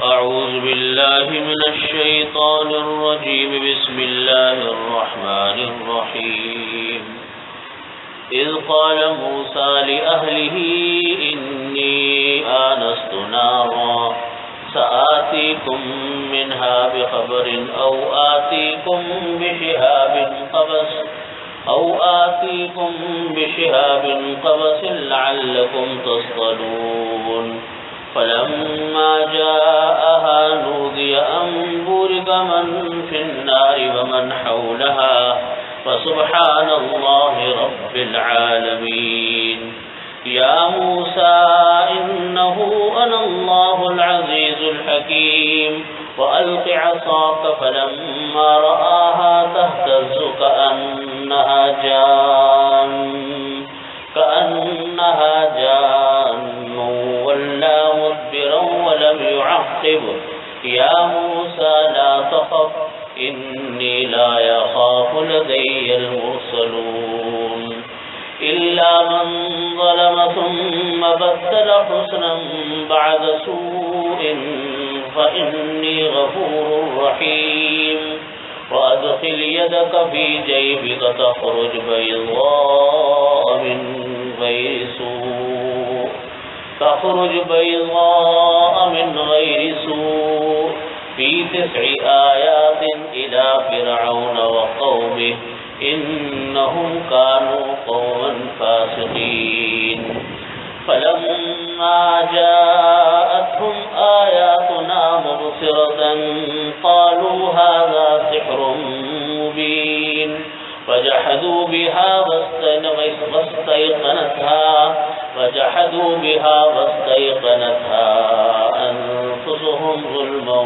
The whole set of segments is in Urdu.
أعوذ بالله من الشيطان الرجيم بسم الله الرحمن الرحيم إذ قال موسى لأهله إني آنست نارا سآتيكم منها بخبر أو آتيكم بشهاب قبس لعلكم تصطلون فلما جاءها نودي أن بورك من في النار ومن حولها فسبحان الله رب العالمين يا موسى إنه أنا الله العزيز الحكيم وألق عصاك فلما رآها تهتز كأنها جان ولا مدبرا ولم يعقب يا موسى لا تخف إني لا يخاف لدي المرسلون إلا من ظلم ثم بدل حسنا بعد سوء فإني غفور رحيم وأدخل يدك في جيبك تخرج بيضاء من غير سوء في 9 آيات إلى فرعون وقومه إنهم كانوا قوما فاسقين فلما جاءتهم آياتنا مبصرة قالوا هذا سحر مبين وجحدوا بها واستيقنتها أنفسهم ظلما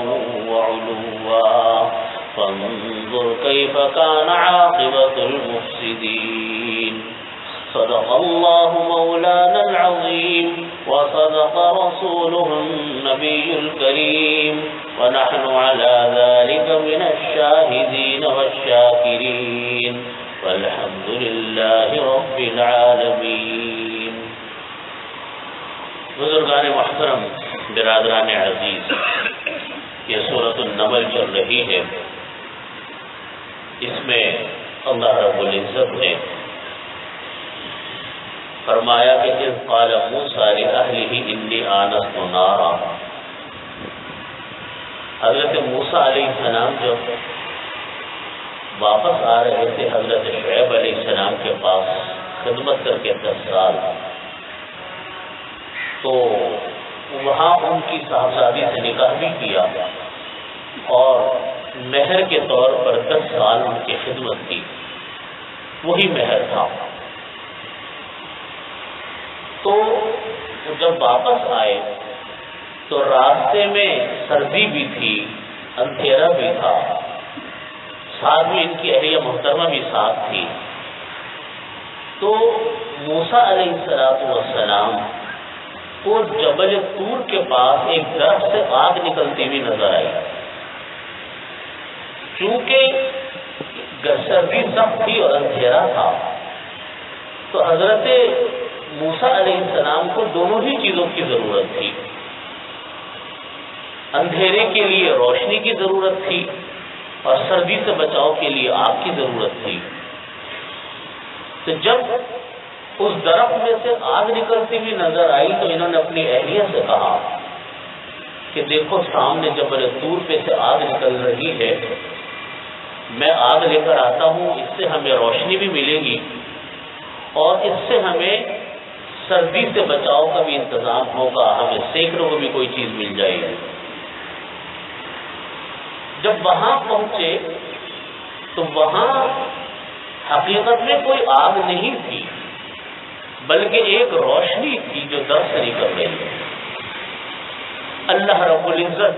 وعلوا فانظر كيف كان عاقبة المفسدين صدق الله مولانا العظيم وصدق رسوله النبي الكريم ونحن على ذلك من الشاهدين والشاكرين والحمد لله رب العالمين. بزرگان محترم، برادران عزیز، یہ سورۃ النمل چل رہی ہے. اس میں اللہ رب العزت نے فرمایا کہ اذ قال موسیٰ لأہلہ انی آنست نارا. حضرت موسیٰ علیہ السلام جب واپس آ رہے تھے حضرت شعیب علیہ السلام کے پاس خدمت کر کے 10 سال، تو وہاں ان کی صاحبزادی سے نکاح بھی کیا اور مہر کے طور پر 10 سال ان کی خدمت کی. وہی مہر تھا. تو جب واپس آئے تو راستے میں سردی بھی تھی، اندھیرا بھی تھا، ساتھ میں ان کی اہلیہ محترمہ بھی ساتھ تھی. تو موسیٰ علیہ السلام کو جبل طور کے پاس ایک درخت سے آگ نکلتی ہوئی نظر آئی. چونکہ سردی سخت تھی اور اندھیرا تھا تو حضرت موسیٰ علیہ السلام کو دونوں ہی چیزوں کی ضرورت تھی. اندھیرے کے لیے روشنی کی ضرورت تھی اور سردی سے بچاؤ کے لیے آگ کی ضرورت تھی. تو جب اس درخت میں سے آگ نکلتی ہوئی نظر آئی تو انہوں نے اپنی اہلیہ سے کہا کہ دیکھو سامنے جبل طور پہ سے آگ نکل رہی ہے، میں آگ لے کر آتا ہوں، اس سے ہمیں روشنی بھی ملے گی اور اس سے ہمیں سردی سے بچاؤ کا بھی انتظام ہوگا، ہمیں سیکنے کو بھی کوئی چیز مل جائے گی. جب وہاں پہنچے تو وہاں حقیقت میں کوئی آگ نہیں تھی بلکہ ایک روشنی تھی جو در سے نکل رہی ہے. اللہ رب العزت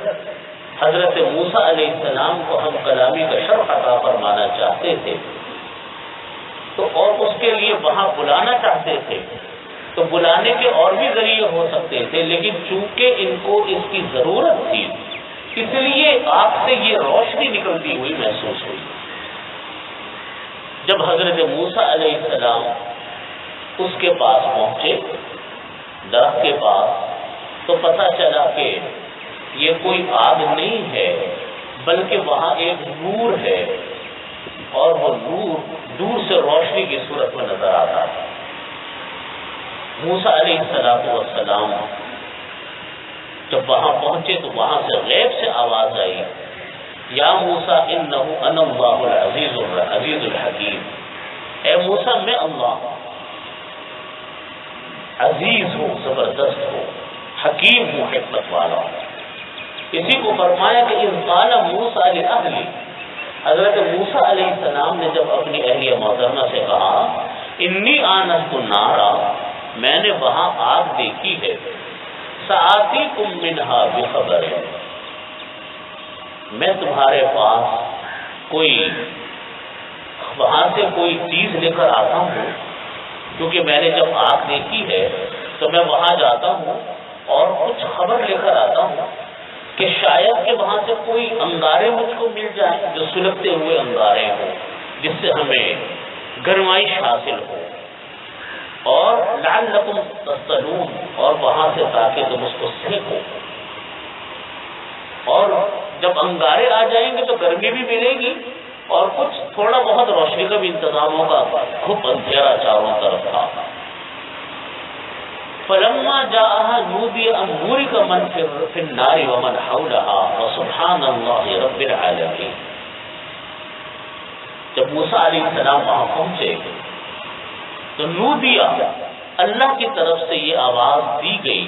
حضرت موسیٰ علیہ السلام کو ہم کلامی کا شرف عطا فرمانا چاہتے تھے تو اور اس کے لیے وہاں بلانا چاہتے تھے تو بلانے کے اور بھی ذریعے ہو سکتے تھے، لیکن چونکہ ان کو اس کی ضرورت تھی اس لیے آگ سے یہ روشنی نکلتی ہوئی محسوس ہوئی. جب حضرت موسیٰ علیہ السلام اس کے پاس پہنچے درخت کے پاس تو پتہ چلا کہ یہ کوئی آگ نہیں ہے بلکہ وہاں ایک نور ہے، اور وہ نور دور سے روشنی کی صورت میں نظر آتا ہے۔ موسیٰ علیہ السلام جب وہاں پہنچے تو وہاں سے غیب سے آواز آئی، یا موسیٰ انہ انا اللہ العزیز الحکیم، اے موسیٰ میں اللہ عزیز ہوں، زبردست ہوں، حکیم ہوں، حکمت والا ہوں۔ اسی کو فرمایا کہ اذ قال موسیٰ لأہلہ، حضرت موسیٰ علیہ السلام نے جب اپنی اہلیہ محترمہ سے کہا انی آنست نارا، میں نے وہاں آگ دیکھی ہے، سآتیکم منہا بخبر، میں تمہارے پاس کوئی وہاں سے کوئی چیز لے کر آتا ہوں، کیونکہ میں نے جب آگ دیکھی ہے تو میں وہاں جاتا ہوں اور کچھ خبر لے کر آتا ہوں کہ شاید کہ وہاں سے کوئی انگارے مجھ کو مل جائیں جو سلگتے ہوئے انگارے ہوں، جس سے ہمیں گرمائش حاصل ہو، اور لعلکم تصطلون، اور وہاں سے تاکہ تم اس کو سیکھو، اور جب انگارے آ جائیں گے تو گرمی بھی ملے گی اور کچھ تھوڑا بہت روشنی کا بھی انتظام ہوگا، خوب اندھیرا چاروں طرف تھا۔ فلما جاءها نودي ان بورك من في النار ومن حولها وسبحان الله رب العالمين، جب موسیٰ علیہ السلام وہاں پہنچے تو نودیا، اللہ کی طرف سے یہ آواز دی گئی،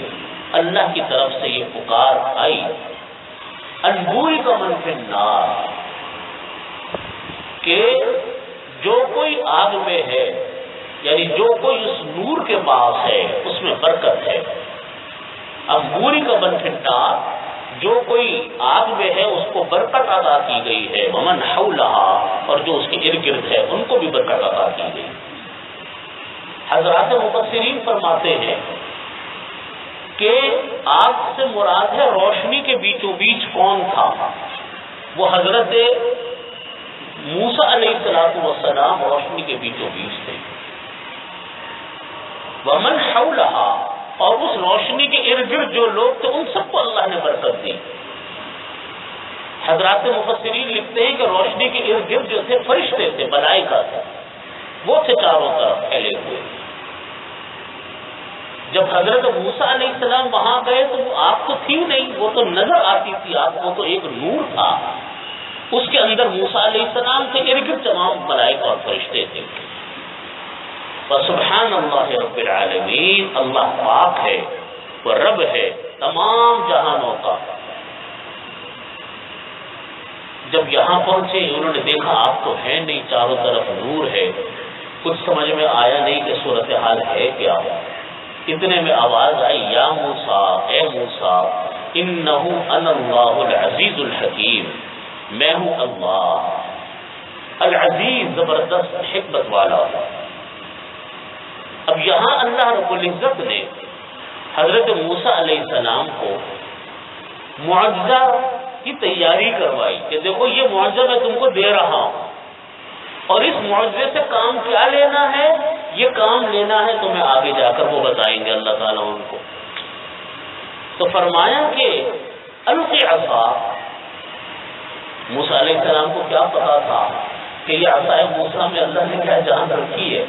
اللہ کی طرف سے یہ پکار آئی، ان بورك من في النار، کہ جو کوئی آگ میں ہے، یعنی جو کوئی اس نور کے پاس ہے اس میں برکت ہے۔ اب بوری کا بن پھٹا، جو کوئی آگ میں ہے اس کو برکت عطا کی گئی ہے، ومن حولہا، اور جو اس کے ارد گرد ہے ان کو بھی برکت عطا کی گئی۔ حضرات مفسرین فرماتے ہیں کہ آگ سے مراد ہے روشنی کے بیچوں بیچ کون تھا، وہ حضرت موسیٰ علیہ السلام روشنی کے بیچوں بیچ تھے۔ ومن حولہا، اور اس روشنی کے ارد گرد جو لوگ تھے ان سب کو اللہ نے برکت دی۔ حضرات مفسرین لکھتے ہیں کہ روشنی کے ارد گرد جو تھے فرشتے تھے، ملائکہ تھے، وہ تھے چاروں طرف پھیلے ہوئے۔ جب حضرت موسیٰ علیہ السلام وہاں گئے تو وہ آگ تو تھی نہیں، وہ تو نظر آتی تھی آگ، وہ تو ایک نور تھا، اس کے اندر موسیٰ علیہ السلام تھے، ارد گرد تمام ملائکہ اور فرشتے تھے۔ سبحان اللہ رب العالمین، اللہ پاک ہے، وہ رب ہے تمام جہانوں کا۔ جب یہاں پہنچے انہوں نے دیکھا آگ تو ہے نہیں، چاروں طرف نور ہے، کچھ سمجھ میں آیا نہیں کہ صورتحال ہے کیا۔ اتنے میں آواز آئی، یا موسیٰ، اے موسیٰ، انہ انا اللہ العزیز الحکیم، میں ہوں اللہ العزیز، زبردست حکمت والا۔ اب یہاں اللہ رب العزت نے حضرت موسیٰ علیہ السلام کو معجزہ کی تیاری کروائی کہ دیکھو یہ معجزہ میں تم کو دے رہا ہوں، اور اس معجزے سے کام کیا لینا ہے، یہ کام لینا ہے تمہیں آگے جا کر وہ بتائیں گے اللہ تعالیٰ ان کو۔ تو فرمایا کہ القی عصا، موسیٰ علیہ السلام کو کیا پتا تھا کہ یہ عصائے موسیٰ میں اللہ نے کیا جان رکھی ہے،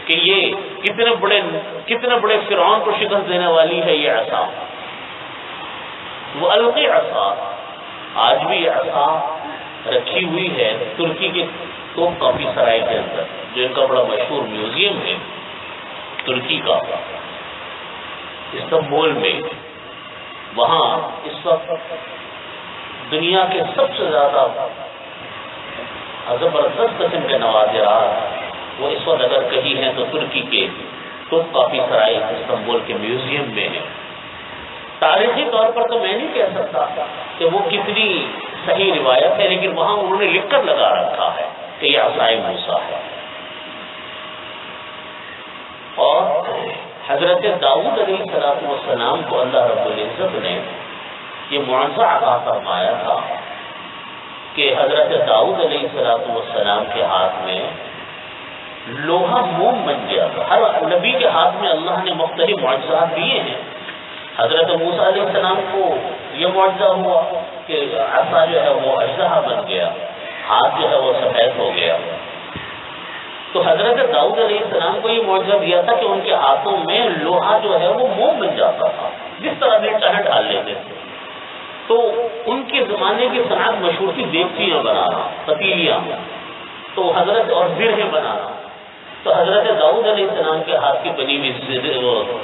کہ یہ کتنے بڑے فرعون کو شکست دینے والی ہے یہ عصا۔ وہ القی عصا، آج بھی یہ عصا رکھی ہوئی ہے ترکی کے توپ کافی سرائے کے اندر، جو ان کا بڑا مشہور میوزیم ہے ترکی کا، استنبول میں۔ وہاں اس وقت دنیا کے سب سے زیادہ زبردست قسم کے نوادرات وہ اس وقت اگر کہیں ہیں تو ترکی کے توپ کافی سرائے استنبول کے میوزیم میں ہے۔ تاریخی طور پر تو میں نہیں کہہ سکتا کہ وہ کتنی صحیح روایت ہے، لیکن وہاں انہوں نے لکھ کر لگا رکھا ہے کہ یہ عصائے موسیٰ ہے۔ اور حضرت داؤد علیہ السلام کو اللہ رب العزت نے یہ معجزہ عطا فرمایا تھا کہ حضرت داؤد علیہ السلام کے ہاتھ میں لوہا موم بن گیا تھا۔ ہر نبی کے ہاتھ میں اللہ نے مختلف معجزات دیے ہیں، حضرت موسیٰ علیہ السلام کو یہ معجزہ ہوا کہ عصا جو ہے وہ اژدہا بن گیا، ہاتھ جو ہے وہ سفید ہو گیا۔ تو حضرت داؤد علیہ السلام کو یہ معجزہ دیا تھا کہ ان کے ہاتھوں میں لوہا جو ہے وہ موم بن جاتا تھا، جس طرح بھی چاہے ڈال لیتے تھے۔ تو ان کے زمانے کی صنعت مشہور تھی دیگچیاں بنانا، پتیلیاں، تو حضرت اور زرہیں بنانا۔ تو حضرت داؤد علیہ السلام کے ہاتھ کی بنی ہوئی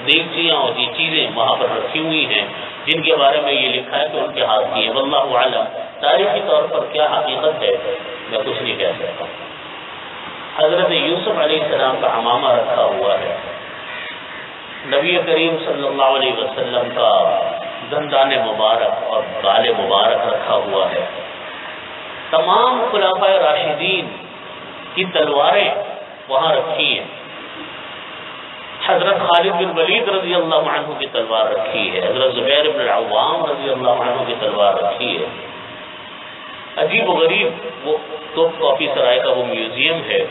دیگچیاں اور یہ چیزیں وہاں پر رکھی ہوئی ہیں، جن کے بارے میں یہ لکھا ہے کہ ان کے ہاتھ کی ہے۔ واللہ اعلم تاریخی طور پر کیا حقیقت ہے میں کچھ نہیں کہہ سکتا۔ حضرت یوسف علیہ السلام کا عمامہ رکھا ہوا ہے، نبی کریم صلی اللہ علیہ وسلم کا دندان مبارک اور بال مبارک رکھا ہوا ہے، تمام خلفائے راشدین کی تلواریں وہاں رکھی ہیں، حضرت خالد بن ولید رضی اللہ عنہ کی تلوار رکھی ہے، حضرت زبیر بن العوام رضی اللہ عنہ کی تلوار رکھی ہے۔ عجیب و غریب وہ توپ کافی سرائے کا وہ میوزیم ہے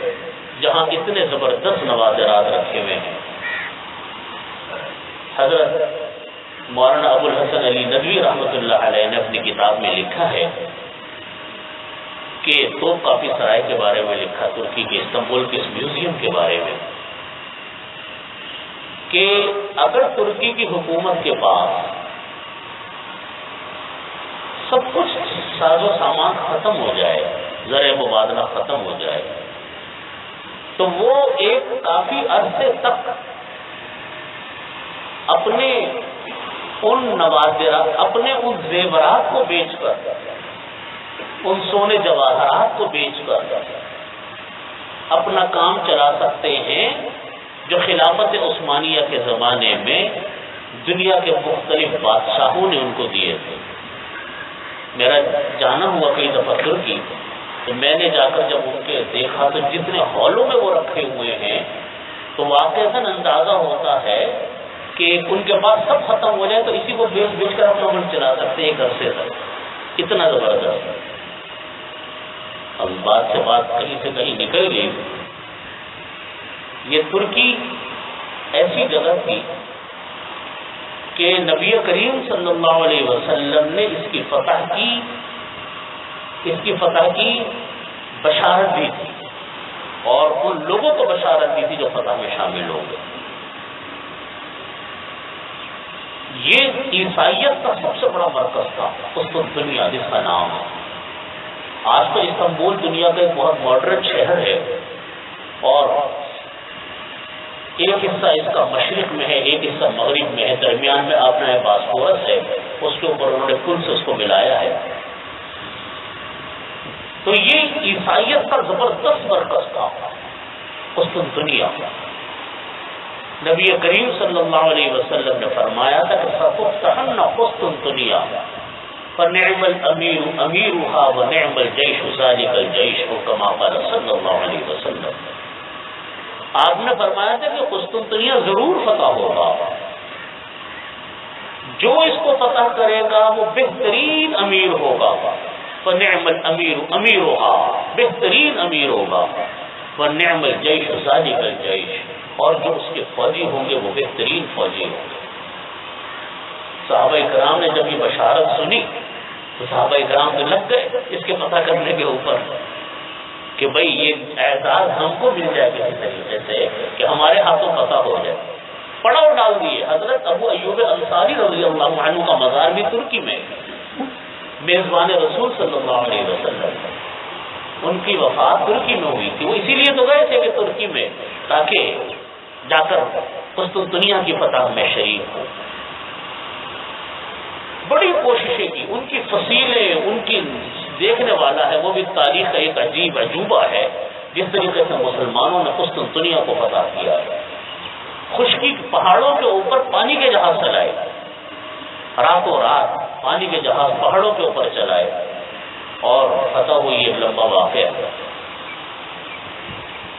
جہاں اتنے زبردست نوادرات رکھے ہوئے ہیں۔ حضرت مولانا ابو الحسن علی ندوی رحمۃ اللہ علیہ نے اپنی کتاب میں لکھا ہے کہ توپ کافی سرائے کے بارے میں لکھا، ترکی کے استنبول کے اس میوزیم کے بارے میں، کہ اگر ترکی کی حکومت کے پاس سب کچھ ساز و سامان ختم ہو جائے، زر مبادلہ ختم ہو جائے، تو وہ ایک کافی عرصے تک اپنے ان نوادرات، اپنے ان زیورات کو بیچ کر، ان سونے جواہرات کو بیچ کر اپنا کام چلا سکتے ہیں جو خلافت عثمانیہ کے زمانے میں دنیا کے مختلف بادشاہوں نے ان کو دیے تھے۔ میرا جانا ہوا کئی دفعہ ترکی، تو میں نے جا کر جب ان کے دیکھا تو جتنے ہالوں میں وہ رکھے ہوئے ہیں تو واقعتاً اندازہ ہوتا ہے کہ ان کے پاس سب ختم ہو جائے تو اسی کو بیچ بیچ کر اپنا ملک چلا سکتے ایک عرصے تک، اتنا زبردست۔ اب بات سے بات کہیں سے کہیں نکل گئی۔ یہ ترکی ایسی جگہ تھی کہ نبی کریم صلی اللہ علیہ وسلم نے اس کی فتح کی بشارت دی تھی، اور ان لوگوں کو بشارت دی تھی جو فتح میں شامل ہو گئے۔ یہ عیسائیت کا سب سے بڑا مرکز تھا، قسطنطنیہ جس کا نام ہے۔ آج تو استنبول دنیا کا ایک بہت ماڈرن شہر ہے، اور ایک حصہ اس کا مشرق میں ہے، ایک حصہ مغرب میں ہے، درمیان میں آپ نے باسفورس ہے، اس کے اوپر انہوں نے پل سے اس کو ملایا ہے۔ تو یہ عیسائیت کا زبردست مرکز تھا قسطنطنیہ۔ نبی کریم صلی اللہ علیہ وسلم نے فرمایا تھا کہ ستفتحن قسطنطنیہ فنعم الامیر امیرها ونعم الجیش ذلک الجیش، کما قال صلی اللہ علیہ وسلم۔ آپ نے فرمایا تھا کہ قسطنطنیہ ضرور فتح ہوگا، جو اس کو فتح کرے گا وہ بہترین امیر ہوگا، فنعم الامیر امیرها، بہترین امیر ہوگا، ونعم الجیش ذلک الجیش، اور جو اس کے فوجی ہوں گے وہ بہترین فوجی ہوں گے۔ صحابہ کرام نے جب یہ بشارت سنی تو صحابہ کرام تو لگ گئے اس کے فتح کرنے کے اوپر کہ بھئی یہ اعزاز ہم کو مل جائے کسی طریقے سے کہ ہمارے ہاتھوں فتح ہو جائے۔ پڑاؤ ڈال دیے۔ حضرت ابو ایوب انصاری رضی اللہ عنہ کا مزار بھی ترکی میں، میزبان رسول صلی اللہ علیہ وسلم، ان کی وفات ترکی میں ہوئی تھی۔ وہ اسی لیے تو گئے تھے کہ ترکی میں، تاکہ جا کر قسطنطنیہ کی فتح میں شریک ہو۔ بڑی کوششیں کی، ان کی فصیلیں، ان کی دیکھنے والا ہے، وہ بھی تاریخ کا ایک عجیب عجوبہ ہے جس طریقے سے مسلمانوں نے قسطنطنیہ کو فتح کیا ہے۔ خشکی پہاڑوں کے اوپر پانی کے جہاز چلائے، راتوں رات پانی کے جہاز پہاڑوں کے اوپر چلائے، اور فتح ہوئی ایک لمبا واقعہ ہے۔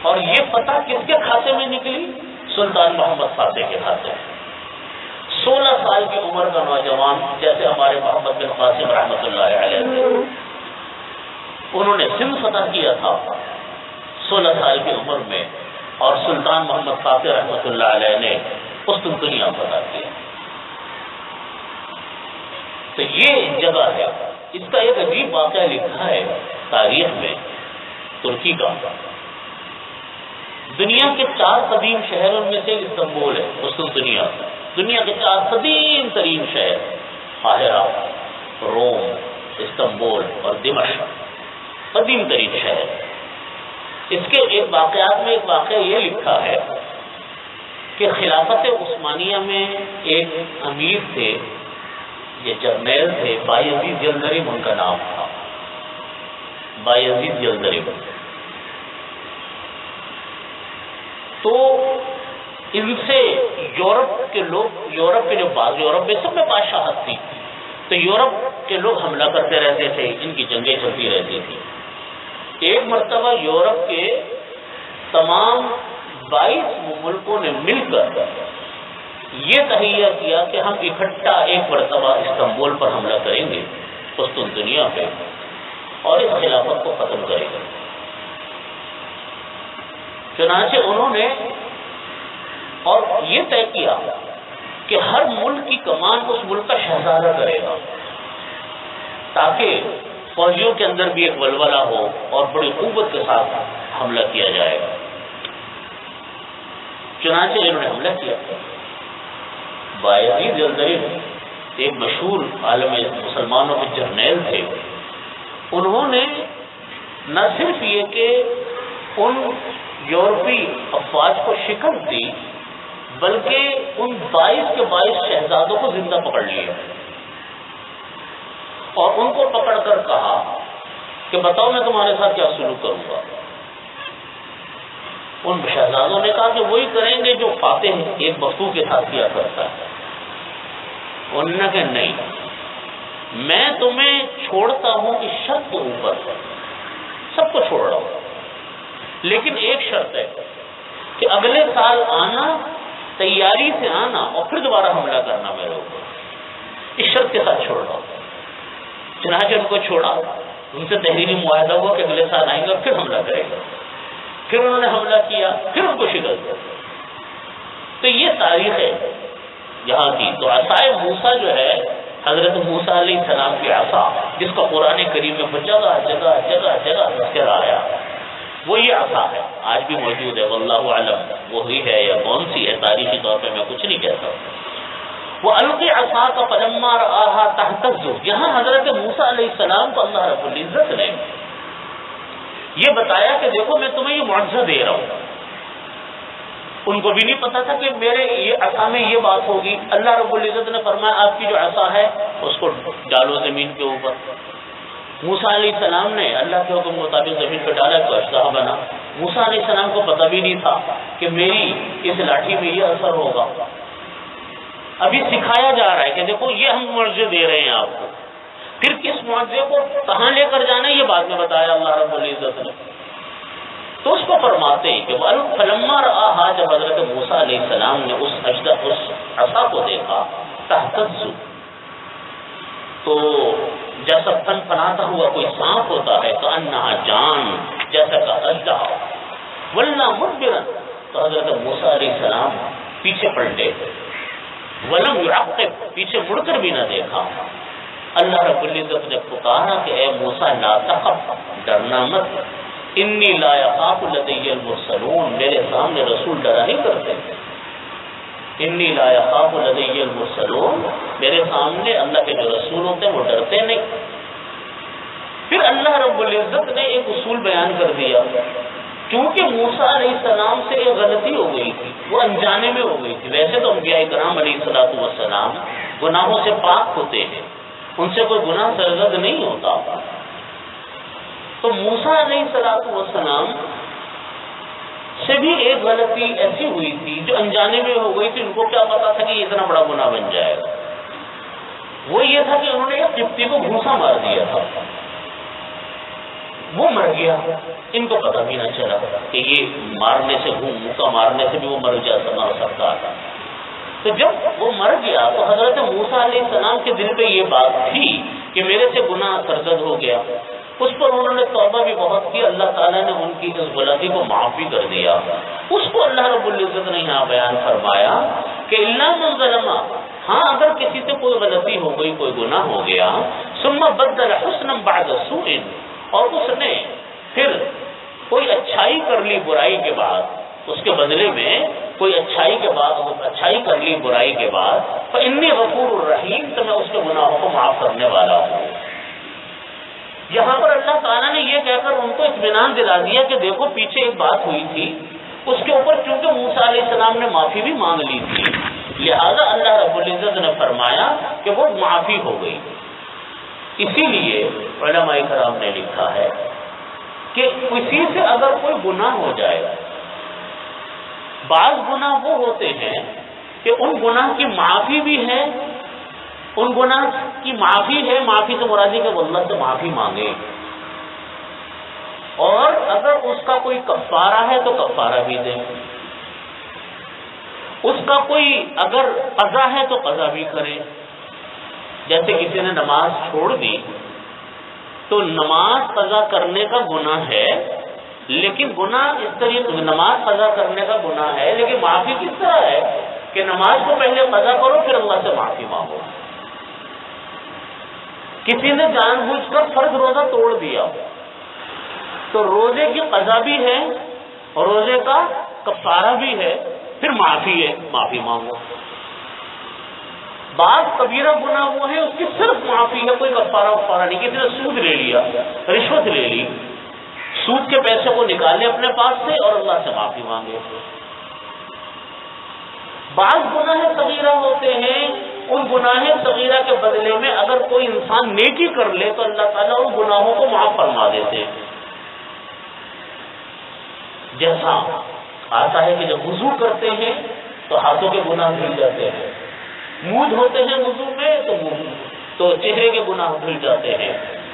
اور یہ فتح کس کے کھاتے میں نکلی؟ سلطان محمد فاتح کے کھاتے میں۔ 16 سال کی عمر کا نوجوان، جیسے ہمارے محمد بن قاسم رحمۃ اللہ علیہ، انہوں نے سندھ فتح کیا تھا 16 سال کی عمر میں، اور سلطان محمد فاتح رحمۃ اللہ علیہ نے قسطنطنیہ فتح کیا۔ تو یہ جگہ ہے. اس کا ایک عجیب واقعہ لکھا ہے تاریخ میں ترکی کا. دنیا کے 4 قدیم شہروں میں سے استنبول ہے. قسطنطنیہ دنیا کے 4 قدیم ترین شہر، قاہرہ، روم، استنبول اور دمشق، قدیم ترین شہر. اس کے ایک واقعات میں ایک واقعہ یہ لکھا ہے کہ خلافت عثمانیہ میں ایک امیر تھے، یہ جرنیل تھے، بایزید جلدرم ان کا نام تھا، بایزید جلدرم. تو ان سے یورپ کے یورپ میں سب میں بادشاہت تھی، تو یورپ کے لوگ حملہ کرتے رہتے تھے، ان کی جنگیں چلتی رہتی تھی. ایک مرتبہ یورپ کے تمام 22 ملکوں نے مل کر یہ تہیہ کیا کہ ہم اکٹھا ایک مرتبہ استنبول پر حملہ کریں گے، قسطنطنیہ پہ، اور اس خلافت کو ختم کریں گے. چنانچہ انہوں نے اور یہ طے کیا کہ ہر ملک کی کمان اس ملک کا شہزادہ کرے گا، تاکہ فوجیوں کے اندر بھی ایک ولولہ ہو اور بڑی قوت کے ساتھ حملہ کیا جائے گا. چنانچہ انہوں نے حملہ کیا. بایزید جلدرم ایک مشہور عالم مسلمانوں کے جرنیل تھے. انہوں نے نہ صرف یہ کہ ان یورپی افواج کو شکست دی، بلکہ ان 22 کے 22 شہزادوں کو زندہ پکڑ لیا اور ان کو پکڑ کر کہا کہ بتاؤ میں تمہارے ساتھ کیا سلوک کروں گا. ان شہزادوں نے کہا کہ وہی کریں گے جو فاتح ایک بختو کے ساتھ کیا کرتا ہے. انہوں نے کہا نہیں، میں تمہیں چھوڑتا ہوں اس شرط کے اوپر، سب کو چھوڑ رہا ہوں، لیکن ایک شرط ہے کہ اگلے سال آنا، تیاری سے آنا اور پھر دوبارہ حملہ کرنا میرے اوپر. اس شرط کے ساتھ چھوڑ رہا ہوں. چنانچہ ان کو چھوڑا، ان سے تحریری معاہدہ ہوا کہ اگلے سال آئیں گے اور پھر حملہ کرے گا. پھر انہوں نے حملہ کیا، پھر ان کو شکست دی. تو یہ تاریخ ہے یہاں کی. تو عصائے موسیٰ جو ہے حضرت موسیٰ علیہ السلام کی عصا، جس کا قرآن کریم میں جگہ جگہ جگہ جگہ ذکر آیا، وہ یہ عصا ہے، آج بھی موجود ہے. واللہ اعلم وہی ہے یا کون سی ہے، تاریخی طور پہ میں کچھ نہیں کہتا. وہ القی عصاک فلما رآہا تہتز، یہاں حضرت موسیٰ علیہ السلام کو اللہ رب العزت نے یہ بتایا کہ دیکھو میں تمہیں یہ معجزہ دے رہا ہوں. ان کو بھی نہیں پتا تھا کہ میرے یہ عصا میں یہ بات ہوگی. اللہ رب العزت نے فرمایا آپ کی جو عصا ہے اس کو ڈالو زمین کے اوپر. موسیٰ علیہ السلام نے اللہ کے حکم مطابق زمین پہ ڈالا تو اژدہا بنا. موسیٰ علیہ السلام کو پتہ بھی نہیں تھا کہ میری اس لاٹھی میں یہ اثر ہوگا. ابھی سکھایا جا رہا ہے کہ دیکھو یہ ہم معجزے دے رہے ہیں آپ کو، پھر کس معجزے کو کہاں لے کر جانا ہے یہ بعد میں بتایا اللہ رب العزت نے. تو اس کو فرماتے ہیں کہ فلما رآہا، جب حضرت موسیٰ علیہ السلام نے اس عصا کو دیکھا، تہتز، تو جیسا پن پناتا ہوا کوئی سانپ ہوتا ہے، تو انہا جان، جیسا کہ اژدہا، ولنا مدبرا، تو حضرت موسیٰ علیہ السلام پیچھے پلٹے، ولم یعقب، پیچھے مڑ کر بھی نہ دیکھا. اللہ رب العزت نے پکارا کہ اے موسیٰ لا تخف، ڈرنا مت، انی لا یخاف لدی المرسلون، میرے سامنے رسول ڈرا نہیں کرتے. انی لا یخاف لدی المرسلون، میرے سامنے اللہ کے جو رسول ہوتے ہیں وہ ڈرتے نہیں. پھر اللہ رب العزت نے ایک اصول بیان کر دیا. چونکہ موسیٰ علیہ السلام سے ایک غلطی ہو گئی تھی، وہ انجانے میں ہو گئی تھی. ویسے تو انبیاء کرام علیہ الصلوۃ والسلام گناہوں سے پاک ہوتے ہیں، ان سے کوئی گناہ سرزد نہیں ہوتا. تو موسیٰ علیہ الصلوۃ والسلام سے بھی ایک غلطی ایسی ہوئی تھی جو انجانے میں ہو گئی تھی. ان کو کیا پتا تھا کہ یہ اتنا بڑا گناہ بن جائے گا. وہ یہ تھا کہ انہوں نے ایک قبطی کو گھوسا مار دیا تھا، وہ مر گیا. ان کو پتہ بھی نہ چلا کہ یہ مارنے سے موقع مارنے سے بھی وہ مر سکتا تھا. تو جب وہ مر گیا تو حضرت موسیٰ علیہ السلام کے دل پہ یہ بات تھی کہ میرے سے گناہ سرزد ہو گیا. اس پر انہوں نے توبہ بھی بہت کی، اللہ تعالیٰ نے ان کی اس غلطی کو معاف بھی کر دیا. اس کو اللہ رب العزت نے یہاں بیان فرمایا کہ الا من ظلم، ہاں اگر کسی سے کوئی غلطی ہو گئی، کوئی گناہ ہو گیا، ثم بدل حسنا بعد سوء، اور اس نے پھر کوئی اچھائی کر لی برائی کے بعد، اس کے بدلے میں کوئی اچھائی کر لی برائی کے بعد، فإنی غفور الرحیم، تو میں اس کے گناہوں کو معاف کرنے والا ہوں۔ یہاں پر اللہ تعالیٰ نے یہ کہہ کر ان کو اطمینان دلا دیا کہ دیکھو پیچھے ایک بات ہوئی تھی، اس کے اوپر چونکہ موسیٰ علیہ السلام نے معافی بھی مانگ لی تھی، لہذا اللہ رب العزت نے فرمایا کہ وہ معافی ہو گئی۔ اسی لیے علماء کرام نے لکھا ہے کہ کسی سے اگر کوئی گناہ ہو جائے، بعض گناہ وہ ہوتے ہیں کہ ان گناہ کی معافی بھی ہے، ان گناہ کی معافی ہے، معافی سے مرادی کہ وہ اللہ سے معافی مانگے، اور اگر اس کا کوئی کفارہ ہے تو کفارہ بھی دے، اس کا کوئی اگر قضا ہے تو قضا بھی کرے۔ جیسے کسی نے نماز چھوڑ دی تو نماز قضا کرنے کا گناہ ہے، لیکن گناہ اس طریقے نماز قضا کرنے کا گناہ ہے، لیکن معافی کس طرح ہے کہ نماز کو پہلے قضا کرو پھر اللہ سے معافی مانگو۔ کسی نے جان بوجھ کر فرض روزہ توڑ دیا تو روزے کی قضا بھی ہے اور روزے کا کفارہ بھی ہے، پھر معافی ہے، معافی مانگو۔ بعض کبیرہ گناہ وہ ہے اس کی صرف معافی ہے، کوئی کفارہ نہیں۔ کسی نے سود لے لیا، رشوت لے لی، سود کے پیسے کو نکالے اپنے پاس سے اور اللہ سے معافی مانگے۔ بعض گناہ صغیرہ ہوتے ہیں، ان گناہ صغیرہ کے بدلے میں اگر کوئی انسان نیکی کر لے تو اللہ تعالیٰ ان گناہوں کو معاف فرما دیتے ہیں۔ جیسا آتا ہے کہ جب وضو کرتے ہیں تو ہاتھوں کے گناہ دھل جاتے ہیں، منہ دھوتے ہیں وضو میں تو چہرے کے گناہ دھل جاتے ہیں،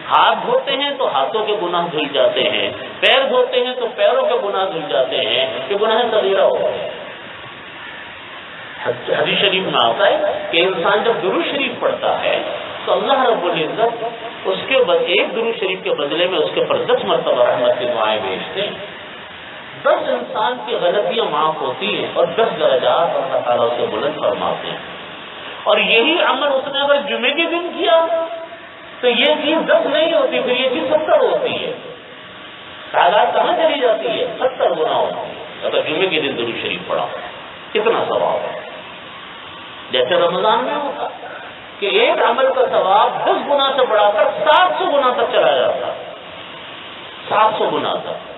ہاتھ دھوتے ہیں تو ہاتھوں کے گناہ دھل جاتے ہیں، پیر دھوتے ہیں تو پیروں کے گناہ دھل جاتے ہیں، یہ گناہ صغیرہ ہوتے ہیں۔ حدیث شریف میں آتا ہے کہ انسان جب درود شریف پڑھتا ہے تو اللہ رب العزت اس کے ایک درود شریف کے بدلے میں اس کے پر 10 مرتبہ رحمت کی دعائیں بھیجتے ہیں۔ 10 انسان کی غلطیاں معاف ہوتی ہیں اور 10 درجات اللہ تعالیٰ اسے بلند فرماتے ہیں۔ اور یہی عمل اس نے اگر جمعے کے دن کیا تو یہ چیز 10 نہیں ہوتی، پھر یہ چیز 70 ہوتی ہے۔ تعداد کہاں چلی جاتی ہے؟ 70 گنا ہوتی ہے اگر جمعے کے دن درود شریف پڑھا، کتنا ثواب ہے۔ جیسے رمضان میں ہوتا کہ ایک عمل کا ثواب 10 گنا سے بڑھا کر 700 گنا تک چلا جاتا، 700 گنا تک۔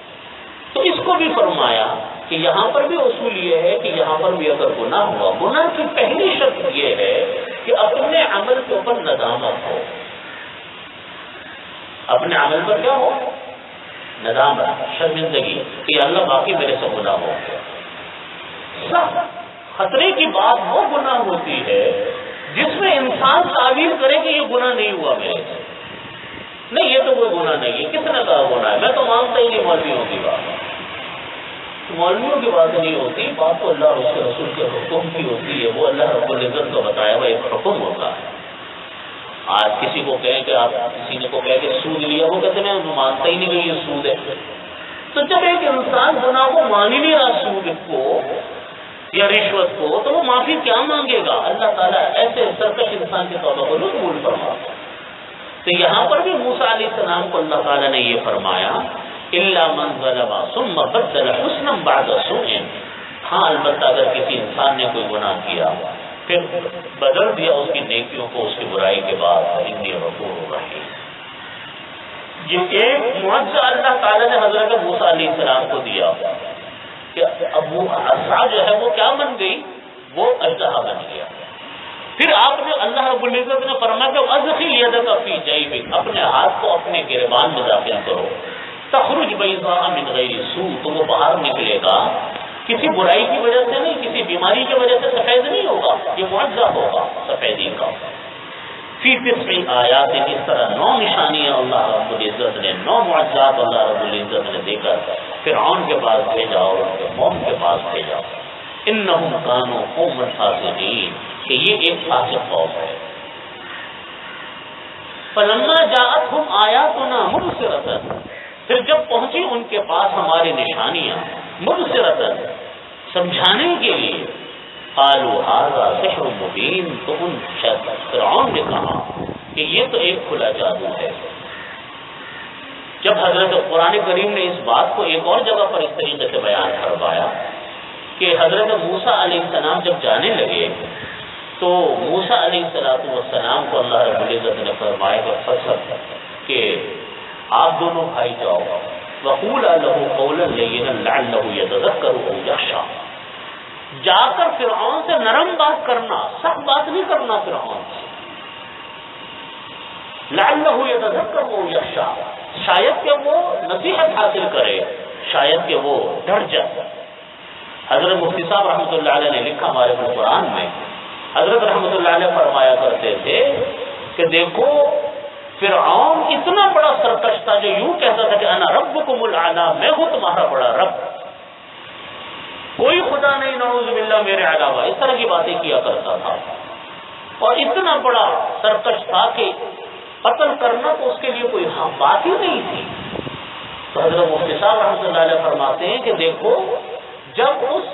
تو اس کو بھی فرمایا کہ یہاں پر بھی اصول یہ ہے کہ یہاں پر بھی اگر گناہ ہوا، گناہ کی پہلی شرط یہ ہے کہ اپنے عمل کے اوپر ندامت ہو، اپنے عمل پر کیا ہو؟ ندامت، شرمندگی کہ اللہ باقی میرے سے گناہ ہو گیا۔ خطرے کی بات وہ گناہ ہوتی ہے جس میں انسان تعبیر کرے کہ یہ گناہ نہیں ہوا میرے سے، نہیں یہ تو کوئی گناہ نہیں ہے، کس نے کہا گناہ ہے، میں تو مانتا ہی نہیں مولویوں کی بات، مولویوں کی بات نہیں ہوتی، بات تو اللہ اور اس کے رسول کے حکم کی ہوتی ہے، وہ اللہ رب العزت کو بتایا ہوا ایک حکم ہوتا ہے۔ آج کسی کو کہے کہ آپ کسی نے کو کہے کہ سود لیا، وہ کہتے ہیں میں مانتا ہی نہیں کہ یہ سود ہے۔ تو جب ایک انسان گناہ کو مان ہی نہیں رہا، سود کو یا رشوت کو، تو وہ معافی کیا مانگے گا؟ اللہ تعالیٰ ایسے سرکش انسان کے توبہ کو قبول فرماتا ہے۔ تو یہاں پر بھی موسیٰ علیہ السلام کو اللہ تعالیٰ نے یہ فرمایا الا من ظلم ثم بدل حسنا بعد سوء، ہاں البتہ اگر کسی انسان نے کوئی گناہ کیا پھر بدل دیا اس کی نیکیوں کو اس کی برائی کے بعد، انی غفور رحیم۔ یہ ایک معجزہ اللہ تعالیٰ نے حضرت موسیٰ علیہ السلام کو دیا کہ ابو عصا جو ہے وہ کیا بن گئی؟ وہ اژدہا بن گیا۔ پھر آپ نے اللہ رب العزت نے فرمایا کہ ادخل یدک فی جیبک، اپنے ہاتھ کو اپنے گریبان میں داخل کرو، تخرج بیضاء من غیر سوء، تو وہ باہر نکلے گا کسی برائی کی وجہ سے نہیں، کسی بیماری کی وجہ سے سفید نہیں ہوگا، یہ معجزہ ہوگا سفیدی کا۔ فی 9 آیات، اس طرح 9 نشانیاں اللہ رب العزت نے، 9 معجزات اللہ رب العزت نے دے کر فرعون کے پاس بھیجا اور ان کے قوم کے پاس بھیجا۔ انہم کانوا قوما فاسقین، کہ یہ ایک فاسق قوم ہے۔ فلما جاءتهم آیاتنا مبصرۃ، پھر جب پہنچی ان کے پاس ہماری نشانیاں، مبصرۃ، سمجھانے کے لیے، قالوا هذا سحر مبین، تو ان فرعون نے کہا کہ یہ تو ایک کھلا جادو ہے۔ جب حضرت قرآن کریم نے اس بات کو ایک اور جگہ پر اس طریقے سے بیان کروایا کہ حضرت موسیٰ علیہ السلام جب جانے لگے تو موسیٰ علیہ السلام کو اللہ رب العزت نے فرمایا کہ فصل کہ آپ دونوں بھائی جاؤ، وَقُولَا لَهُ قَوْلًا لَيِّنًا لَعَلَّهُ يَتَذَكَّرُ أَوْ يَخْشَىٰ، جا کر فرعون سے نرم بات کرنا، سخت بات نہیں کرنا فرعون سے، لَعَلَّهُ يَتَذَكَّرُ أَوْ يَخْشَىٰ، شاید کہ وہ نصیحت حاصل کرے، شاید کہ وہ ڈر جائے۔ حضرت مفتی صاحب رحمۃ اللہ علیہ نے لکھا ہمارے قرآن میں، حضرت رحمۃ اللہ علیہ فرمایا کرتے تھے کہ دیکھو فرعون اتنا بڑا سرکش تھا جو یوں کہتا تھا کہ انا ربکم الاعلی، میں ہوں تمہارا بڑا رب، کوئی خدا نہیں نعوذ باللہ میرے علاوہ، اس طرح کی باتیں کیا کرتا تھا، اور اتنا بڑا سرکش تھا کہ قتل کرنا تو اس کے لیے کوئی بات ہی نہیں تھی۔ تو حضرت مفتی صاحب رحمۃ اللہ علیہ فرماتے ہیں کہ دیکھو جب اس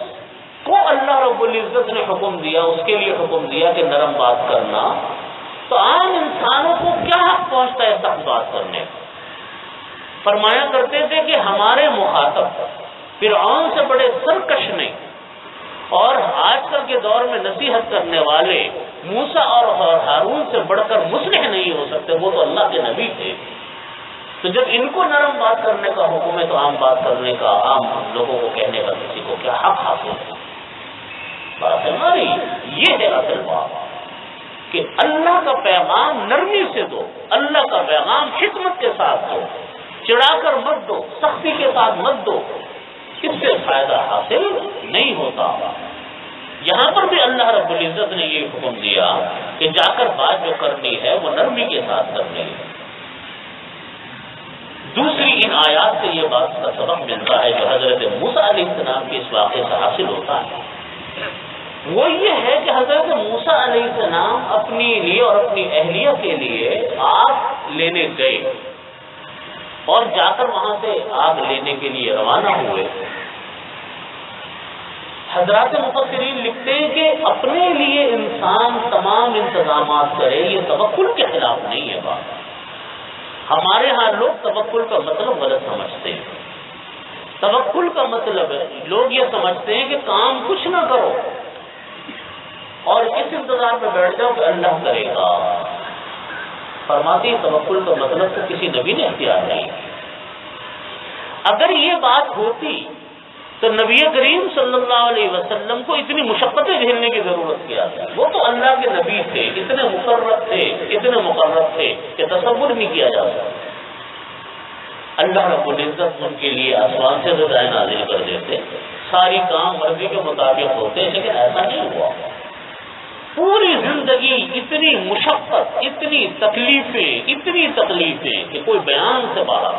کو اللہ رب العزت نے حکم دیا، اس کے لیے حکم دیا کہ نرم بات کرنا، تو عام انسانوں کو کیا حق پہنچتا ہے سخت بات کرنے کا؟ فرمایا کرتے تھے کہ ہمارے مخاطب فرعون سے بڑے سرکش نہیں، اور آج کل کے دور میں نصیحت کرنے والے موسیٰ اور ہارون سے بڑھ کر مصلح نہیں ہو سکتے، وہ تو اللہ کے نبی تھے۔ تو جب ان کو نرم بات کرنے کا حکم ہے تو عام بات کرنے کا، عام لوگوں کو کہنے کا کسی کو کیا حق حاصل ہے؟ بات ہماری یہ ہے اصل بات کہ اللہ کا پیغام نرمی سے دو، اللہ کا پیغام حکمت کے ساتھ دو، چڑھا کر مت دو، سختی کے ساتھ مت دو، اس سے فائدہ حاصل نہیں ہوتا۔ یہاں پر بھی اللہ رب العزت نے یہ حکم دیا کہ جا کر بات جو کرنی ہے وہ نرمی کے ساتھ کرنی ہے۔ دوسری ان آیات سے یہ بات کا سبق ملتا ہے جو حضرت موسیٰ علیہ السلام کے اس واقعے سے حاصل ہوتا ہے، وہ یہ ہے کہ حضرت موسیٰ علیہ السلام اپنے لیے اور اپنی اہلیہ کے لیے آگ لینے گئے، اور جا کر وہاں سے آگ لینے کے لیے روانہ ہوئے۔ حضرات مفسرین لکھتے ہیں کہ اپنے لیے انسان تمام انتظامات کرے، یہ توکل کے خلاف نہیں ہے بات۔ ہمارے ہاں لوگ توکل کا مطلب غلط سمجھتے ہیں۔ توکل کا مطلب ہے لوگ یہ سمجھتے ہیں کہ کام کچھ نہ کرو اور اس انتظار میں بیٹھ جاؤ کہ اللہ کرے گا۔ فرماتی توکل کا مطلب تو کسی نبی نے اختیار نہیں۔ اگر یہ بات ہوتی تو نبی کریم صلی اللہ علیہ وسلم کو اتنی مشقتیں جھیلنے کی ضرورت کیا تھی؟ وہ تو اللہ کے نبی تھے، اتنے مقرب تھے، اتنے مقرب تھے کہ تصور نہیں کیا جا سکتا۔ اللہ رب العزت ان کے لیے آسمان سے غذائیں نازل کر دیتے، ساری کام مرضی کے مطابق ہوتے، لیکن ایسا نہیں ہوا۔ پوری زندگی اتنی مشقت، اتنی تکلیفیں کہ کوئی بیان سے باہر۔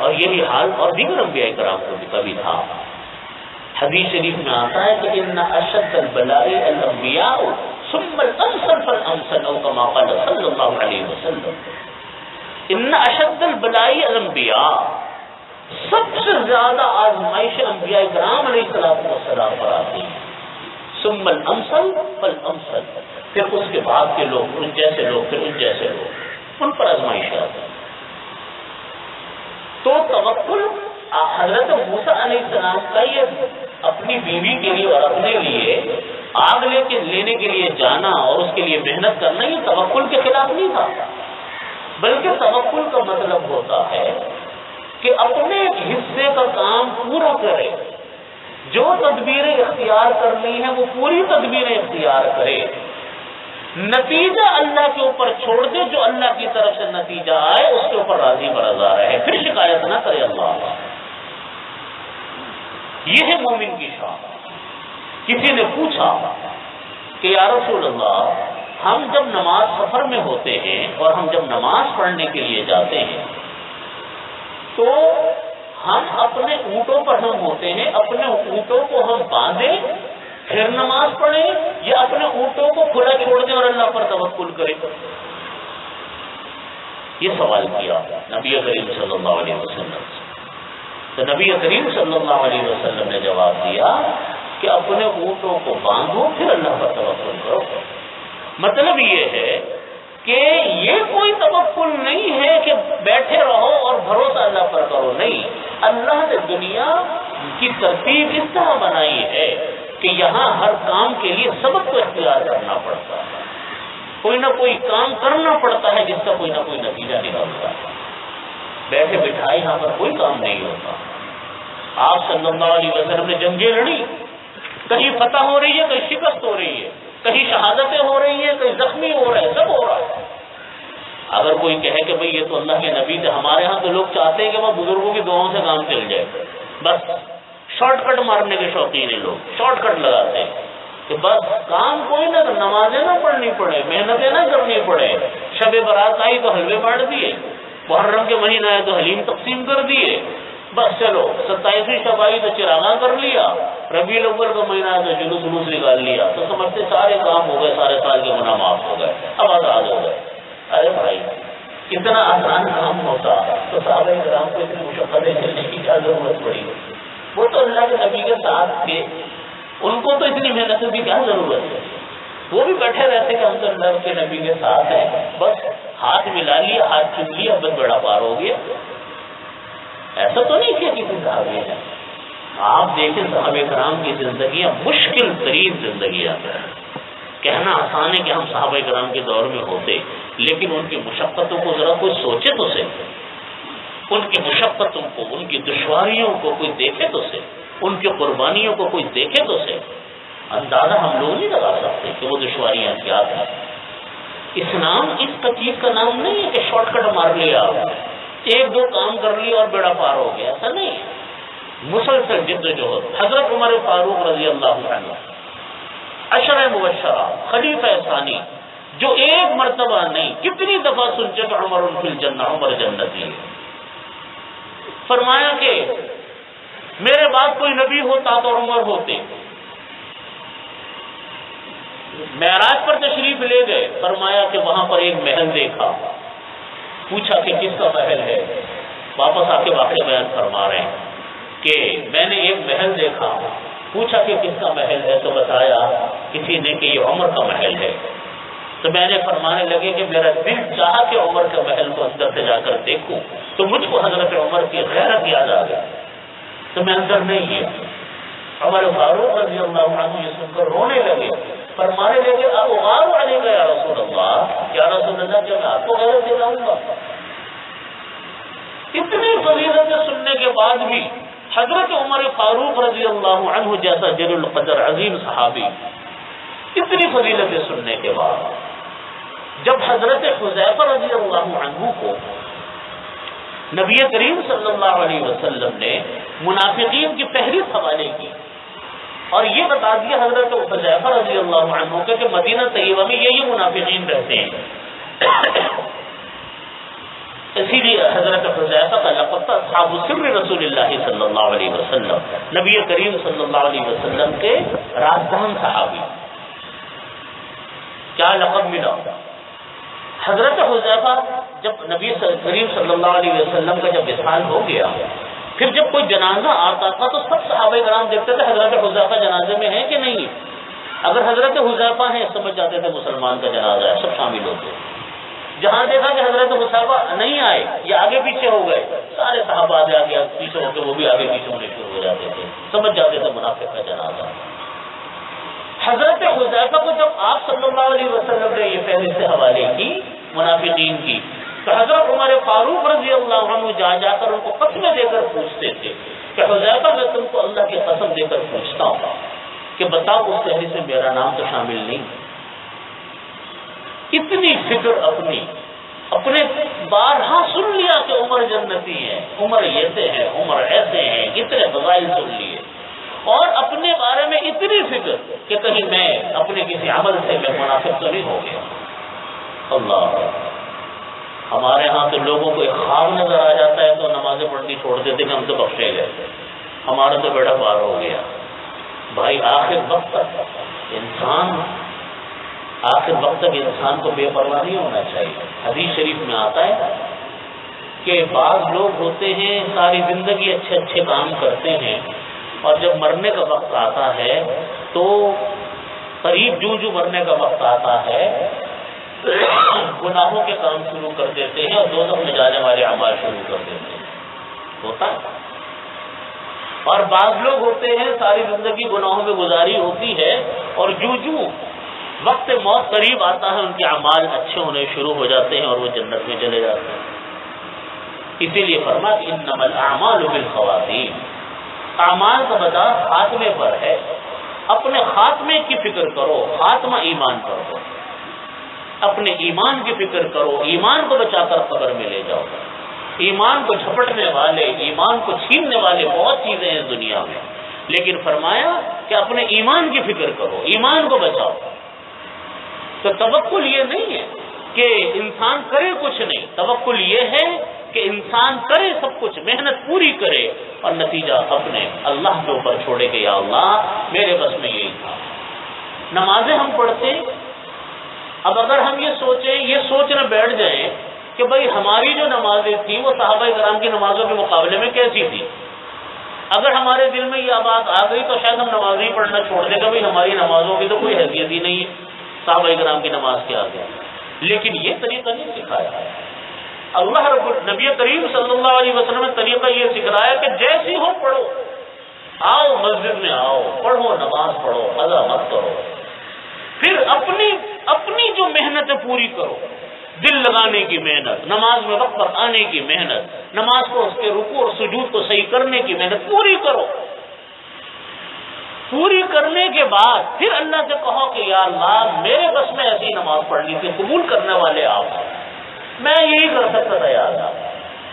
اور یہی حال اور دیگر انبیاء کرام کو بھی کبھی تھا۔ حدیث شریف میں آتا ہے کہ ان اشد البلاء الانبیاء ثم الامثل فالامثل، او کما قال صلی اللہ علیہ وسلم، ان اشد البلاء الانبیاء، سب سے زیادہ آزمائش انبیاء کرام علیہ السلام پر آتی ہے، ثم الامثل فالامثل، پھر اس کے بعد کے لوگ، ان جیسے لوگ، پھر ان جیسے لوگ، ان پر آزمائش آتی ہے۔ تو توکل حضرت موسیٰ علیہ السلام کا یہ اپنی بیوی کے لیے اور اپنے لیے آگ لینے کے لیے جانا اور اس کے لیے محنت کرنا، یہ توکل کے خلاف نہیں تھا، بلکہ توکل کا مطلب ہوتا ہے کہ اپنے حصے کا کام پورا کرے، جو تدبیریں اختیار کرنی ہیں وہ پوری تدبیریں اختیار کرے، نتیجہ اللہ کے اوپر چھوڑ دے، جو اللہ کی طرف سے نتیجہ آئے اس کے اوپر راضی برضا رہے، پھر شکایت نہ کرے اللہ۔ یہ ہے مومن کی شان۔ کسی نے پوچھا کہ یا رسول اللہ، ہم جب نماز سفر میں ہوتے ہیں اور ہم جب نماز پڑھنے کے لیے جاتے ہیں تو ہم اپنے اونٹوں پر ہم ہوتے ہیں، اپنے اونٹوں کو ہم باندھیں پھر نماز پڑھیں، یا اپنے اونٹوں کو کھلا چھوڑ دیں اور اللہ پر توکل کریں؟ یہ سوال کیا نبی کریم صلی اللہ علیہ وسلم سے۔ تو نبی کریم صلی اللہ علیہ وسلم نے جواب دیا کہ اپنے اونٹوں کو باندھو پھر اللہ پر توکل کرو۔ مطلب یہ ہے کہ یہ کوئی توکل نہیں ہے کہ بیٹھے رہو اور بھروسہ اللہ پر کرو، نہیں، اللہ نے دنیا کی ترتیب اس طرح بنائی ہے کہ یہاں ہر کام کے لیے سبب کو اختیار کرنا پڑتا ہے، کوئی نہ کوئی کام کرنا پڑتا ہے جس کا کوئی نہ کوئی نتیجہ نکلتا ہے۔ بیٹھے بٹھائے یہاں پر کوئی کام نہیں ہوتا۔ آپ صلی اللہ علیہ وسلم نے جنگیں لڑی، کہیں فتح ہو رہی ہے، کہیں شکست ہو رہی ہے، کہیں شہادتیں ہو رہی ہیں، کہیں زخمی ہو رہے ہیں، سب ہو رہا ہے۔ اگر کوئی کہے کہ بھئی یہ تو اللہ کے نبی تھے، ہمارے ہاں تو لوگ چاہتے ہیں کہ وہ بزرگوں کی دعاؤں سے کام چل جائے، بس شارٹ کٹ مارنے کے شوقین ہیں لوگ، شارٹ کٹ لگاتے ہیں کہ بس کام کوئی نہ، نمازیں نہ پڑھنی پڑے، محنتیں نہ کرنی پڑے، شب برات آئی تو حلوے بانٹ دیے، محرم کے مہینہ آئے تو حلیم تقسیم کر دیے، بس چلو 27ویں شب آئی تو چراغاں کر لیا، ربیع الاول کا مہینہ آیا تو جلوس نکال لیا، تو سمجھتے سارے کام ہو گئے، سارے سال کے گناہ معاف ہو گئے، اب آزاد ہو گئے۔ ارے بھائی اتنا آسان کام ہوتا تو صحابہ کرام کو اتنی مشقتیں جھیلنے کی کیا ضرورت پڑی؟ وہ تو اللہ کے نبی کے ساتھ تھے، ان کو تو اتنی محنت کی کیا ضرورت ہے؟ وہ بھی بیٹھے رہتے کہ ہم تو اللہ کے نبی کے ساتھ ہیں، بس ہاتھ ملا لیا، ہاتھ چوم لیا، بس بڑا پار ہو گیا۔ ایسا تو نہیں کیا کسی صحابی نے۔ آپ دیکھیں صحابہ کرام کی زندگیاں مشکل ترین زندگیاں ہیں۔ کہنا آسان ہے کہ ہم صحابہ کرام کے دور میں ہوتے، لیکن ان کی مشقتوں کو ذرا کوئی سوچے تو سے، ان کی مشقتوں کو، ان کی دشواریوں کو کوئی دیکھے تو سے، ان کی قربانیوں کو کوئی دیکھے تو سے، اندازہ ہم لوگ نہیں لگا سکتے کہ وہ دشواریاں کیا تھیں۔ اسلام اس چیز کا نام نہیں ہے کہ شارٹ کٹ مار لیا، ایک دو کام کر لیا اور بیڑا پار ہو گیا، ایسا نہیں ہے۔ مسلسل جد و جہد۔ حضرت عمر فاروق رضی اللہ عنہ، عشرہ مبشرہ، خلیفہ ثانی، جو ایک مرتبہ نہیں کتنی دفعہ سن چکے عمر فی الجنہ، عمر جنتی ہے، فرمایا کہ میرے بعد کوئی نبی ہوتا تو عمر ہوتے۔ معراج پر تشریف لے گئے، فرمایا کہ وہاں پر ایک محل دیکھا، پوچھا کہ کس کا محل ہے، واپس آ کے واقعہ بیان فرما رہے ہیں کہ میں نے ایک محل دیکھا، پوچھا کہ کس کا محل ہے، تو بتایا کسی نے کہ یہ عمر کا محل ہے۔ تو میں نے فرمانے لگے کہ میرا دل چاہا کہ عمر کا محل کو اندر سے جا کر دیکھوں، تو مجھ کو حضرت عمر کی غیرت یاد آ گئی، تو میں اندر نہیں گیا۔ عمر فاروق رضی اللہ عنہ یہ سن کر رونے لگے، فرمانے لگے اب غار علیہ یا رسول اللہ، یا رسول اللہ کیا میں آپ کو غیرت دلاؤں گا؟ اتنی فضیلتیں سننے کے بعد بھی حضرت عمر فاروق رضی اللہ عنہ جیسا جلیل القدر عظیم صحابی، اتنی فضیلتیں سننے کے بعد جب حضرت حذیفہ رضی اللہ عنہ کو نبی کریم صلی اللہ علیہ وسلم نے منافقین کی فہرست حوالے کی اور یہ بتا دیا حضرت حذیفہ رضی اللہ عنہ کہ مدینہ طیبہ میں یہی منافقین رہتے ہیں، اسی لیے حضرت حذیفہ کا لقب تھا اصحاب سر رسول اللہ صلی اللہ علیہ وسلم، نبی کریم صلی اللہ علیہ وسلم کے رازدان صحابی۔ کیا لقب ملا؟ حضرت حذیفہ جب نبی کریم صلی اللہ علیہ وسلم کا جب وصال ہو گیا، پھر جب کوئی جنازہ آتا تھا تو سب صحابہ کرام دیکھتے تھے حضرت حذیفہ جنازے میں ہیں کہ نہیں۔ اگر حضرت حذیفہ ہیں سمجھ جاتے تھے مسلمان کا جنازہ ہے، سب شامل ہوتے۔ جہاں دیکھا کہ حضرت حذیفہ نہیں آئے یا آگے پیچھے ہو گئے، سارے صحابہ آگے پیچھے ہو کے وہ بھی آگے پیچھے ہونے شروع ہو جاتے تھے، سمجھ جاتے تھے منافق کا جنازہ۔ حضرت حذیفہ کو جب آپ صلی اللہ علیہ وسلم نے یہ فہرست حوالے کی منافقین کی، تو حضرت عمر فاروق رضی اللہ عنہ جا کر ان کو قسمیں دے کر پوچھتے تھے کہ حذیفہ میں تم کو اللہ کی قسم دے کر پوچھتا ہوں کہ بتاؤ اس فہرست میں میرا نام تو شامل نہیں۔ اتنی فکر اپنے بارہا سن لیا کہ عمر جنتی ہے، عمر ایسے ہیں، عمر ایسے ہیں، اتنے فضائل سن لیے، اور اپنے بارے میں اتنی فکر کہ کہیں میں اپنے کسی عمل سے میں منافق تو نہیں ہو گیا۔ اللہ، ہمارے ہاں تو لوگوں کو ایک خواب نظر آ جاتا ہے تو نمازیں پڑھنی چھوڑ دیتے کہ ہم تو بخشے گئے، ہمارا تو بیڑا پار ہو گیا۔ بھائی آخر وقت تک انسان کو بے پرواہ نہیں ہونا چاہیے۔ حدیث شریف میں آتا ہے کہ بعض لوگ ہوتے ہیں ساری زندگی اچھے کام کرتے ہیں، اور جب مرنے کا وقت آتا ہے تو قریب جو مرنے کا وقت آتا ہے گناہوں کے کام شروع کر دیتے ہیں اور دوزخ میں جانے والے اعمال شروع کر دیتے ہیں. ہوتا ہے. اور بعض لوگ ہوتے ہیں ساری زندگی گناہوں میں گزاری ہوتی ہے اور جو وقت موت قریب آتا ہے ان کے اعمال اچھے ہونے شروع ہو جاتے ہیں اور وہ جنت میں چلے جاتے ہیں. اسی لیے فرمایا کہ انما الاعمال بالخواتیم، اعمال کا مدار خاتمے پر ہے. اپنے خاتمے کی فکر کرو، خاتمہ ایمان پر ہو. اپنے ایمان کی فکر کرو، ایمان کو بچا کر قبر میں لے جاؤ. ایمان کو جھپٹنے والے، ایمان کو چھیننے والے بہت چیزیں ہیں دنیا میں، لیکن فرمایا کہ اپنے ایمان کی فکر کرو، ایمان کو بچاؤ. تو توکل یہ نہیں ہے کہ انسان کرے کچھ نہیں، توکل یہ ہے کہ انسان کرے سب کچھ، محنت پوری کرے اور نتیجہ اپنے اللہ کے اوپر چھوڑے کہ یا اللہ میرے بس میں یہی تھا. نمازیں ہم پڑھتے، اب اگر ہم یہ سوچنا بیٹھ جائیں کہ بھائی ہماری جو نمازیں تھیں وہ صحابہ کرام کی نمازوں کے مقابلے میں کیسی تھی، اگر ہمارے دل میں یہ بات آ گئی تو شاید ہم نماز ہی پڑھنا چھوڑ دیں کہ بھائی ہماری نمازوں کی تو کوئی حیثیت ہی نہیں ہے، صحابہ کرام کی نماز کیا آ گیا. لیکن یہ طریقہ نہیں سکھایا ہے. اللہ رب نبی کریم صلی اللہ علیہ وسلم نے طریقہ یہ سکھایا کہ جیسی ہو پڑھو، آؤ مسجد میں آؤ، پڑھو، نماز پڑھو، قضا مت کرو. پھر اپنی جو محنت پوری کرو، دل لگانے کی محنت، نماز میں وقت پر آنے کی محنت، نماز کو اس کے رکوع اور سجود کو صحیح کرنے کی محنت پوری کرو. پوری کرنے کے بعد پھر اللہ سے کہو کہ یا اللہ میرے بس میں ایسی نماز پڑھنی تھی، قبول کرنے والے آپ ہیں. میں یہی کر سکتا تھا یا اللہ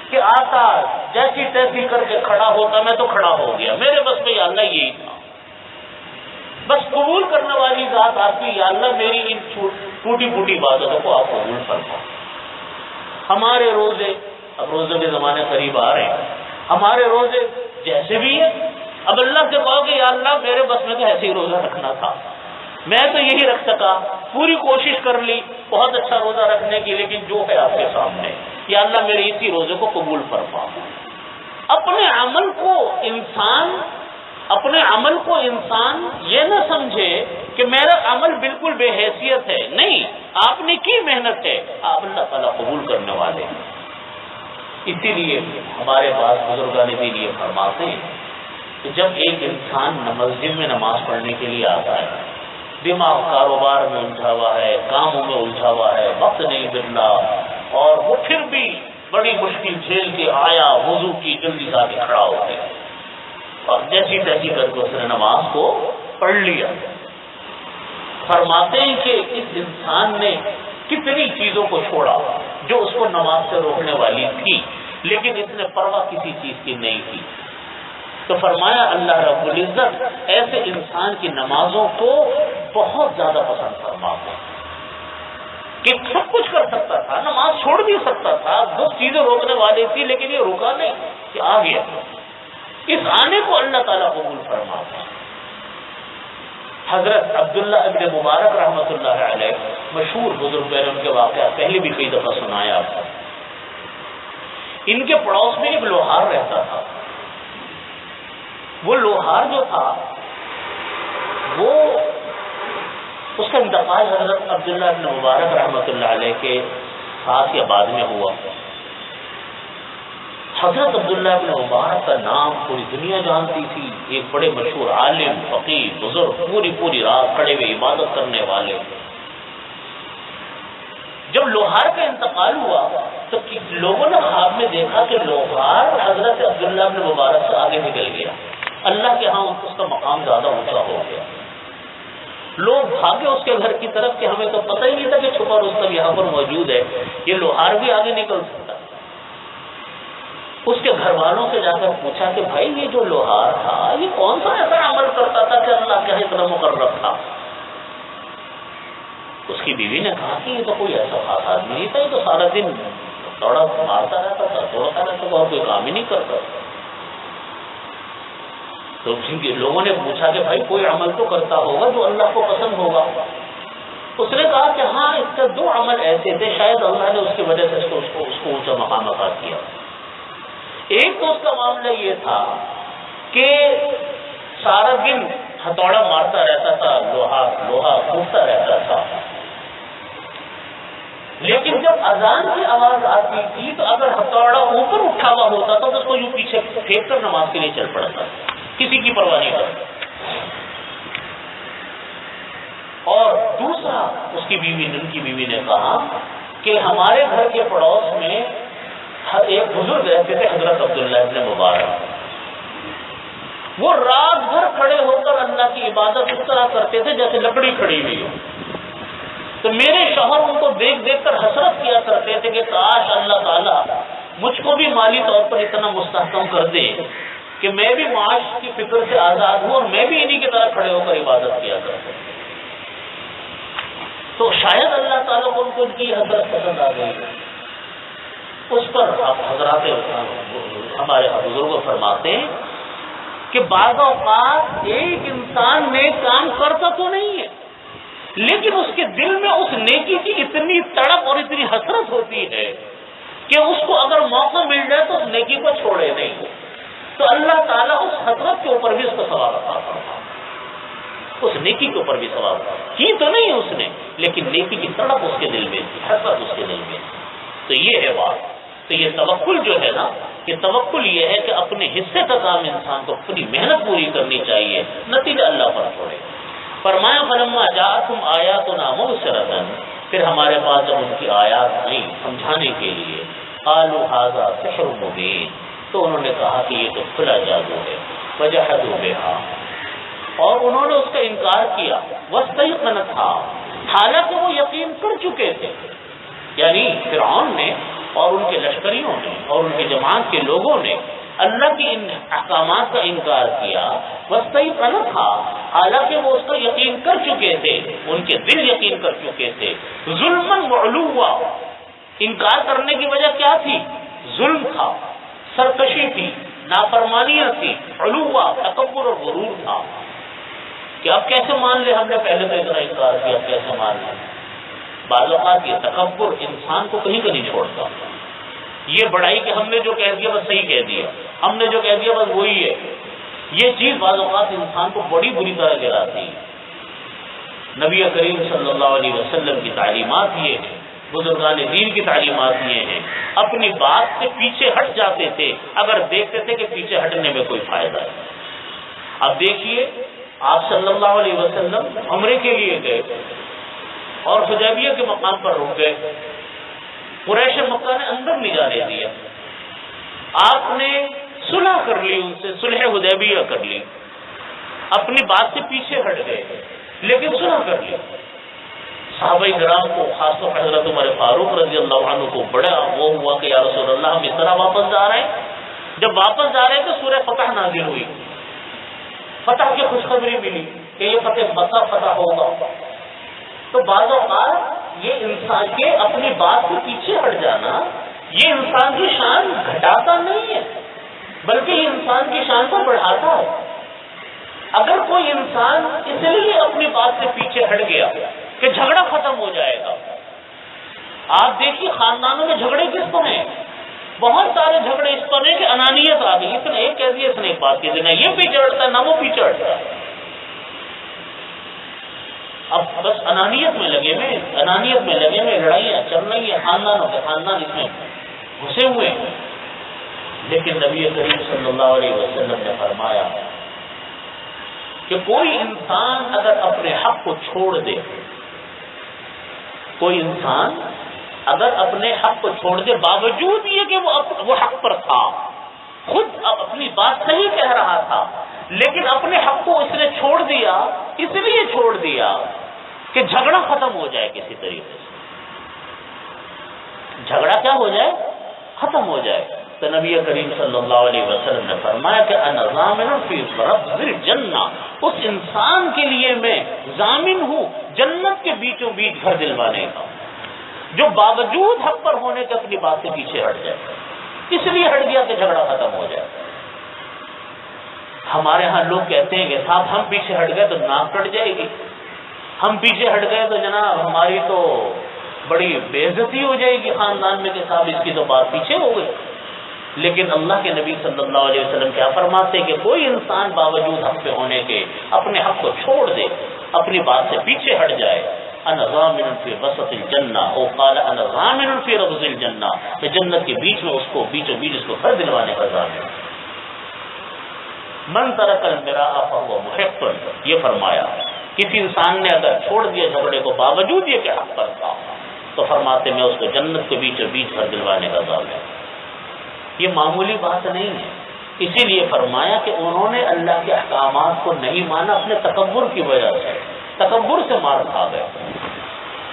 کہ آتا جیسی تیسی کر کے کھڑا ہوتا، میں تو کھڑا ہو گیا، میرے بس میں یا اللہ یہی تھا. بس قبول کرنے والی ذات آپ کی، یا اللہ میری ان ٹوٹی پھوٹی باتوں کو آپ قبول فرماؤ. ہمارے روزے، اب روزے کے زمانے قریب آ رہے ہیں، ہمارے روزے جیسے بھی ہیں، اب اللہ سے کہو کہ یا اللہ میرے بس میں تو ایسے ہی روزہ رکھنا تھا، میں تو یہی رکھ سکا، پوری کوشش کر لی بہت اچھا روزہ رکھنے کی، لیکن جو ہے آپ کے سامنے، یا اللہ میرے اسی روزے کو قبول فرما. اپنے عمل کو انسان یہ نہ سمجھے کہ میرا عمل بالکل بے حیثیت ہے، نہیں، آپ نے کی محنت ہے، آپ اللہ تعالیٰ قبول کرنے والے ہیں. اسی لیے ہمارے پاس بزرگان دین یہ فرماتے ہیں کہ جب ایک انسان مسجد میں نماز پڑھنے کے لیے آتا ہے، دماغ کاروبار میں الجھا ہوا ہے، کاموں میں الجھا ہوا ہے، وقت نہیں ملنا، اور وہ پھر بھی بڑی مشکل جھیل کے آیا، وضو کی، جلدی سے آگے کھڑا ہو گیا اور جیسی تیسی کر کے اس نے نماز کو پڑھ لیا. فرماتے ہیں کہ اس انسان نے کتنی چیزوں کو چھوڑا جو اس کو نماز سے روکنے والی تھی، لیکن اس نے پرواہ کسی چیز کی نہیں کی. تو فرمایا اللہ رب العزت ایسے انسان کی نمازوں کو بہت زیادہ پسند فرماتا ہے کہ سب کچھ کر سکتا تھا، نماز چھوڑ بھی سکتا تھا، دو چیزیں روکنے والی تھی، لیکن یہ رکا نہیں کہ آ گیا. اس آنے کو اللہ تعالیٰ قبول فرماتا ہے. حضرت عبداللہ ابن مبارک رحمۃ اللہ علیہ مشہور بزرگ ہیں، ان کے واقعات پہلے بھی کئی دفعہ سنایا آپ کو. ان کے پڑوس میں ایک لوہار رہتا تھا. وہ لوہار جو تھا وہ اس کا انتقال حضرت عبداللہ ابن مبارک رحمۃ اللہ علیہ کے ساتھ یا بعد میں ہوا. حضرت عبداللہ ابن مبارک کا نام پوری دنیا جانتی تھی، ایک بڑے مشہور عالم، فقیہ، بزرگ، پوری رات کھڑے ہوئے عبادت کرنے والے. جب لوہار کا انتقال ہوا تو لوگوں نے خواب میں دیکھا کہ لوہار حضرت عبداللہ ابن مبارک سے آگے نکل گیا، اللہ کے ہاں اس کا مقام زیادہ اونچا ہو گیا. لوگ بھاگے اس کے گھر کی طرف کہ ہمیں تو پتہ ہی نہیں تھا کہ چھپا رستم یہاں پر موجود ہے، یہ لوہار بھی آگے نکل سکتا. اس کے گھر والوں سے جا کر پوچھا کہ بھائی یہ جو لوہار تھا یہ کون سا ایسا عمل کرتا تھا کہ اللہ کے اتنا مقرر تھا؟ اس کی بیوی نے کہا کہ یہ تو کوئی ایسا خاص آدمی نہیں تھا، یہ تو سارا دن دوڑا مارتا رہتا تھا، دوڑتا رہتا تھا اور کوئی کام ہی نہیں کرتا. تو لوگوں نے پوچھا کہ بھائی کوئی عمل تو کرتا ہوگا جو اللہ کو پسند ہوگا. اس نے کہا کہ ہاں اس کا دو عمل ایسے تھے شاید اللہ نے اس کی وجہ سے اس کو اونچا مقام عطا کیا. ایک تو اس کا معاملہ یہ تھا کہ سارا دن ہتھوڑا مارتا رہتا تھا، لوہا پھوٹتا رہتا تھا، لیکن جب اذان کی آواز آتی تھی تو اگر ہتھوڑا اوپر اٹھا ہوا ہوتا تھا تو اس کو یوں پیچھے پھینک کر نماز کے لیے چل پڑتا، کسی کی پرواہ نہیں کرتا۔ اور دوسرا اس کی بیوی نے کہا کہ ہمارے گھر کے پڑوس میں ایک بزرگ رہتے تھے، حضرت عبداللہ ابن مبارک، وہ رات بھر کھڑے ہو کر اللہ کی عبادت اس طرح کرتے تھے جیسے لکڑی کھڑی ہوئی ہو۔ تو میرے شوہر ان کو دیکھ دیکھ کر حسرت کیا کرتے تھے کہ کاش اللہ تعالیٰ مجھ کو بھی مالی طور پر اتنا مستحکم کر دے کہ میں بھی معاش کی فکر سے آزاد ہوں اور میں بھی انہی کی طرح کھڑے ہو کر عبادت کیا کرتا۔ تو شاید اللہ تعالیٰ کو ان کی حضرت پسند آ گئی۔ اس پر حضرات ہمارے بزرگ فرماتے ہیں کہ بعض اوقات ایک انسان نیک کام کرتا تو نہیں ہے، لیکن اس کے دل میں اس نیکی کی اتنی تڑپ اور اتنی حسرت ہوتی ہے کہ اس کو اگر موقع مل جائے تو اس نیکی کو چھوڑے نہیں، تو اللہ تعالیٰ اس حسرت کے اوپر بھی اس کو ثواب عطا کرتا ہے، اس نیکی کے اوپر بھی ثواب کی تو نہیں اس نے، لیکن نیکی کی تڑپ اس کے دل میں تھی، حسرت اس کے دل میں تھی۔ تو یہ ہے بات۔ تو یہ توکل جو ہے نا، یہ توکل یہ ہے کہ اپنے حصے کا کام انسان کو اپنی محنت پوری کرنی چاہیے، نتیجہ اللہ پر چھوڑے۔ فرمایا فلما جاءتهم آیاتنا مبصرۃ، پھر ہمارے پاس جب ان کی آیات آئیں سمجھانے کے لیے، قالوا ھذا سحر مبین، تو انہوں نے کہا کہ یہ تو کھلا جادو ہے، وجحدوا بها، اور انہوں نے اس کا انکار کیا، واستيقنتها، حالانکہ وہ یقین کر چکے تھے، یعنی فرعون نے اور ان کے لشکریوں نے اور ان کی جماعت کے لوگوں نے اللہ کی ان احکامات کا انکار کیا، واستيقنتها، حالانکہ وہ اس کا یقین کر چکے تھے، ان کے دل یقین کر چکے تھے، ظلما وعلوا، انکار کرنے کی وجہ کیا تھی؟ ظلم تھا، سرکشی تھی، نافرمانیاں تھی، علوا تکبر اور غرور تھا کہ اب کیسے مان لے، ہم نے پہلے تو اتنا انکار کیا، اب کیسے مان لے۔ بعض اوقات یہ تکبر انسان کو کہیں کا نہیں چھوڑتا، یہ بڑائی کہ ہم نے جو کہہ دیا بس صحیح کہہ دیا، ہم نے جو کہہ دیا بس وہی ہے، یہ چیز بعض اوقات انسان کو بڑی بری طرح گراتی ہے۔ نبی کریم صلی اللہ علیہ وسلم کی تعلیمات یہ ہیں، بزرگان دین کی تعلیمات یہ ہیں، اپنی بات سے پیچھے ہٹ جاتے تھے اگر دیکھتے تھے کہ پیچھے ہٹنے میں کوئی فائدہ ہے۔ اب دیکھیے آپ صلی اللہ علیہ وسلم عمرے کے لیے گئے اور حدیبیہ کے مقام پر رک گئے، قریش مکہ نے اندر نہیں جانے دیا، آپ نے صلح کر لی، ان سے صلح حدیبیہ کر لی، اپنی بات سے پیچھے ہٹ گئے لیکن صلح کر لی۔ صحابہ کرام کو، خاص طور پر حضرت عمر فاروق رضی اللہ عنہ کو بڑا وہ ہوا کہ یا رسول اللہ ہم اس طرح واپس جا رہے ہیں۔ جب واپس جا رہے تو سورہ فتح نازل ہوئی، فتح کی خوشخبری ملی کہ یہ فتح مکہ فتح ہوگا۔ تو بعض اوقات یہ انسان کے اپنی بات سے پیچھے ہٹ جانا یہ انسان کی شان گھٹاتا نہیں ہے بلکہ یہ انسان کی شان کو بڑھاتا ہے۔ اگر کوئی انسان اس لیے اپنی بات سے پیچھے ہٹ گیا کہ جھگڑا ختم ہو جائے گا، آپ دیکھیے خاندانوں میں جھگڑے کس طرح ہیں، بہت سارے جھگڑے اس طرح ہیں کہ انانیت آ گئی، اس نے ایک کہہ دیا، اس نے ایک بات کہہ دی، نہ یہ پیچھے ہٹتا ہے نہ وہ پیچھے ہٹتا ہے، اب بس انانیت میں لگے ہوئے لڑائیاں چل رہی ہیں، خاندانوں کے خاندان اس میں گھسے ہوئے ہیں۔ لیکن نبی کریم صلی اللہ علیہ وسلم نے فرمایا کہ کوئی انسان اگر اپنے حق کو چھوڑ دے، کوئی انسان اگر اپنے حق کو چھوڑ دے باوجود یہ کہ وہ حق پر تھا، خود اپنی بات صحیح کہہ رہا تھا، لیکن اپنے حق کو اس نے چھوڑ دیا، اس لیے چھوڑ دیا کہ جھگڑا ختم ہو جائے، کسی طریقے سے جھگڑا کیا ہو جائے، ختم ہو جائے۔ تو نبی کریم صلی اللہ علیہ وسلم نے فرمایا کہ انا ضامن فی ربض الجنہ، اس انسان کے لیے میں ضامن ہوں جنت کے بیچوں بیچ گھر دلوانے کا، جو باوجود حق پر ہونے کے اپنی بات سے پیچھے ہٹ جائے، اس لیے ہٹ گیا کہ جھگڑا ختم ہو جائے۔ ہمارے ہاں لوگ کہتے ہیں کہ صاحب ہم پیچھے ہٹ گئے تو ناک کٹ جائے گی، ہم پیچھے ہٹ گئے تو جناب ہماری تو بڑی بے عزتی ہو جائے گی خاندان میں کہ صاحب اس کی تو بات پیچھے ہو گئی۔ لیکن اللہ کے نبی صلی اللہ علیہ وسلم کیا فرماتے کہ کوئی انسان باوجود حق پہ ہونے کے اپنے حق کو چھوڑ دے، اپنی بات سے پیچھے ہٹ جائے، انا ضامن فی وسط الجنہ او قال انا ضامن فی ربض الجنہ، کہ جنت کے بیچ میں اس کو بیچوں بیچ اس کو گھر دلوانے کا ضامن۔ من ترک المراء فهو محق، یہ فرمایا کسی انسان نے اگر چھوڑ دیا جھگڑے کو باوجود یہ کہ حق پر تھا، تو فرماتے میں اس کو جنت کے بیچوں بیچ گھر دلوانے کا ضامن۔ یہ معمولی بات نہیں ہے، اسی لیے فرمایا کہ انہوں نے اللہ کے احکامات کو نہیں مانا اپنے تکبر کی وجہ سے، تکبر سے مار کھا گئے،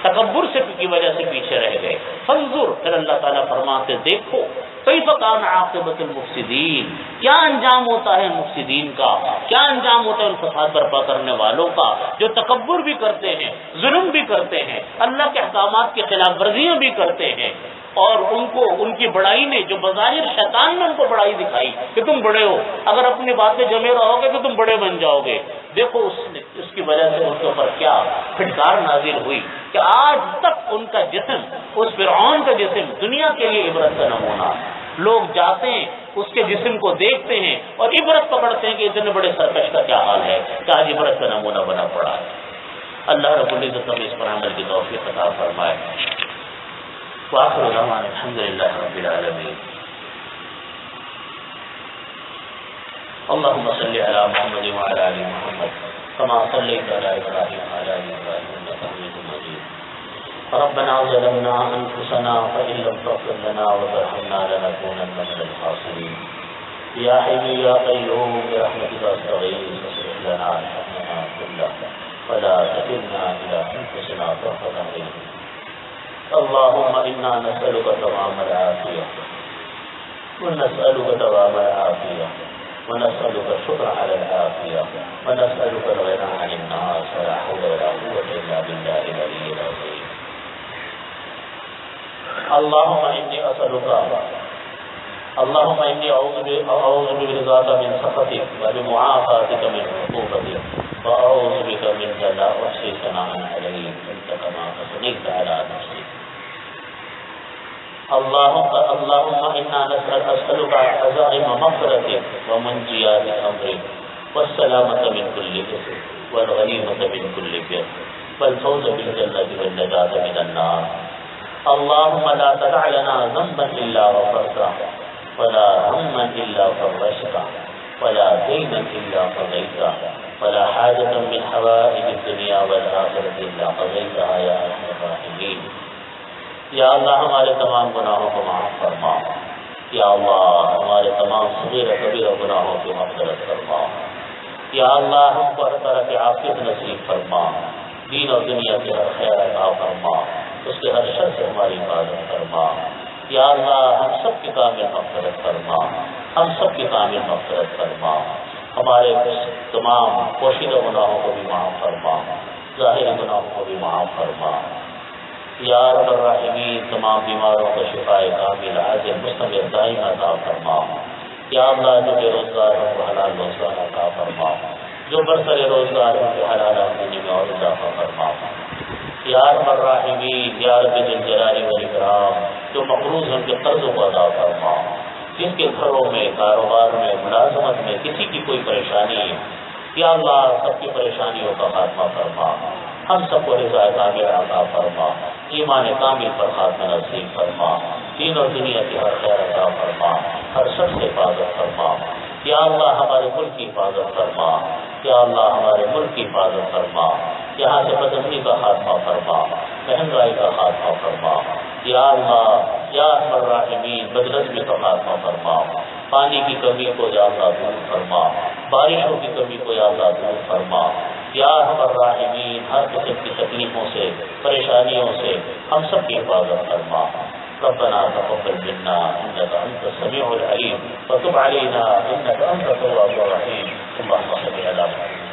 تکبر سے کی وجہ سے پیچھے رہ گئے۔ فانظر، پھر اللہ تعالیٰ فرماتے دیکھو کیف کان عاقبۃ المفسدین، کیا انجام ہوتا ہے مفسدین کا، کیا انجام ہوتا ہے ان فساد برپا کرنے والوں کا جو تکبر بھی کرتے ہیں، ظلم بھی کرتے ہیں، اللہ کے احکامات کی خلاف ورزیاں بھی کرتے ہیں، اور ان کو ان کی بڑائی نے جو بظاہر شیطان نے ان کو بڑائی دکھائی کہ تم بڑے ہو، اگر اپنی بات میں جمے رہو گے تو تم بڑے بن جاؤ گے، دیکھو اس کی وجہ سے ان کے اوپر کیا پھٹکار نازل ہوئی کہ آج تک ان کا جسم، اس فرعون کا جسم دنیا کے لیے عبرت کا نمونہ ہے۔ لوگ جاتے ہیں اس کے جسم کو دیکھتے ہیں اور عبرت پکڑتے ہیں کہ اتنے بڑے سرکش کا کیا حال ہے کہ آج عبرت کا نمونہ بنا پڑا ہے۔ اللہ رب العزت ہمیں اس پر عمل کی توفیق عطا فرمائے۔ وآخر دعوانا الحمد للہ رب العالمین۔ اللهم صل على محمد وعلى آل محمد كما صليت على إبراهيم وعلى آل إبراهيم إنك حميد مجيد۔ ربنا ظلمنا أنفسنا فإن لم تغفر لنا وترحمنا لنكونن من الخاسرين۔ يا حي يا قيوم برحمتك أستغيث فاصلح لنا شأننا كله ولا تكلنا إلى أنفسنا طرفة عين۔ اللهم إنا نسألك تمام العافية ونسألك دوام العافية ونسألك الشكر على العافية ونسألك الغنى عن الناس ولا حول ولا قوة إلا بالله العلي العظيم۔ اللهم إني أعوذ برضاك من سخطك وبمعافاتك من عقوبتك وأعوذ بك منك لا أحصي ثناء عليك أنت كما أثنيت على نفسك۔ اللهم إنا نسألك عزائم مغفرتك ومنجيات أمرك والسلامة من كل إثم والغنيمة من كل بر والفوز بالجنة والنجاة من النار۔ اللهم لا تدع لنا ذنبا إلا غفرته ولا هما إلا فرجته ولا دينا إلا قضيته ولا حاجة من حوائج الدنيا والآخرة إلا قضيتها يا أرحم الراحمين۔ یا اللہ ہمارے تمام گناہوں کو معاف فرما، یا اللہ ہمارے تمام صغیر کبیرہ گناہوں کی مغفرت فرما، یا اللہ ہم کو ہر طرح کی عافیت نصیب فرما، دین اور دنیا کے ہر خیر عطا فرما، اس کے ہر شر سے ہماری حفاظت فرما، یا اللہ ہم سب کی کامل مغفرت فرما، ہم سب کی کامل مغفرت فرما، ہمارے تمام پوشیدہ گناہوں کو بھی معاف فرما، ظاہری گناہوں کو بھی معاف فرما، یا رب الراحمین تمام بیماروں کو شفاء کامل عاجل مستمر دائم عطا فرما، یا اللہ جو بے روزگار ہوں کو حلال روزگار عطا فرما، جو برسر روزگار ہوں کو حلال آمدنی میں اور اضافہ فرما، یا رب الراحمین یا رب ذی الجلال والاکرام جو مقروض ہیں ان کے قرضوں کو ادا فرما، جن کے گھروں میں کاروبار میں ملازمت میں کسی کی کوئی پریشانی ہے، یا اللہ سب کی پریشانیوں کا خاتمہ فرما، ہم سب کو رضا کامل عطا فرما، ایمان کامل پر خاتمہ نصیب فرما، دین اور دنیا کی ہر خیر عطا فرما، ہر شر سے حفاظت فرما، یا اللہ ہمارے ملک کی حفاظت فرما، یا اللہ ہمارے ملک کی حفاظت فرما، یہاں سے بدامنی کا خاتمہ فرما، مہنگائی کا خاتمہ فرما، یا اللہ یا ارحم الراحمین بدنظمی کا خاتمہ فرما، پانی کی کمی کو یا اللہ دور فرما، بارشوں کی کمی کو یا اللہ دور فرما، یا ارحم الراحمین ہر قسم کی تکلیفوں سے پریشانیوں سے ہم سب کی حفاظت فرما۔ ربنا تقبل منا انك انت السميع العليم وتب علينا انك انت التواب الرحيم۔ اللهم صل على محمد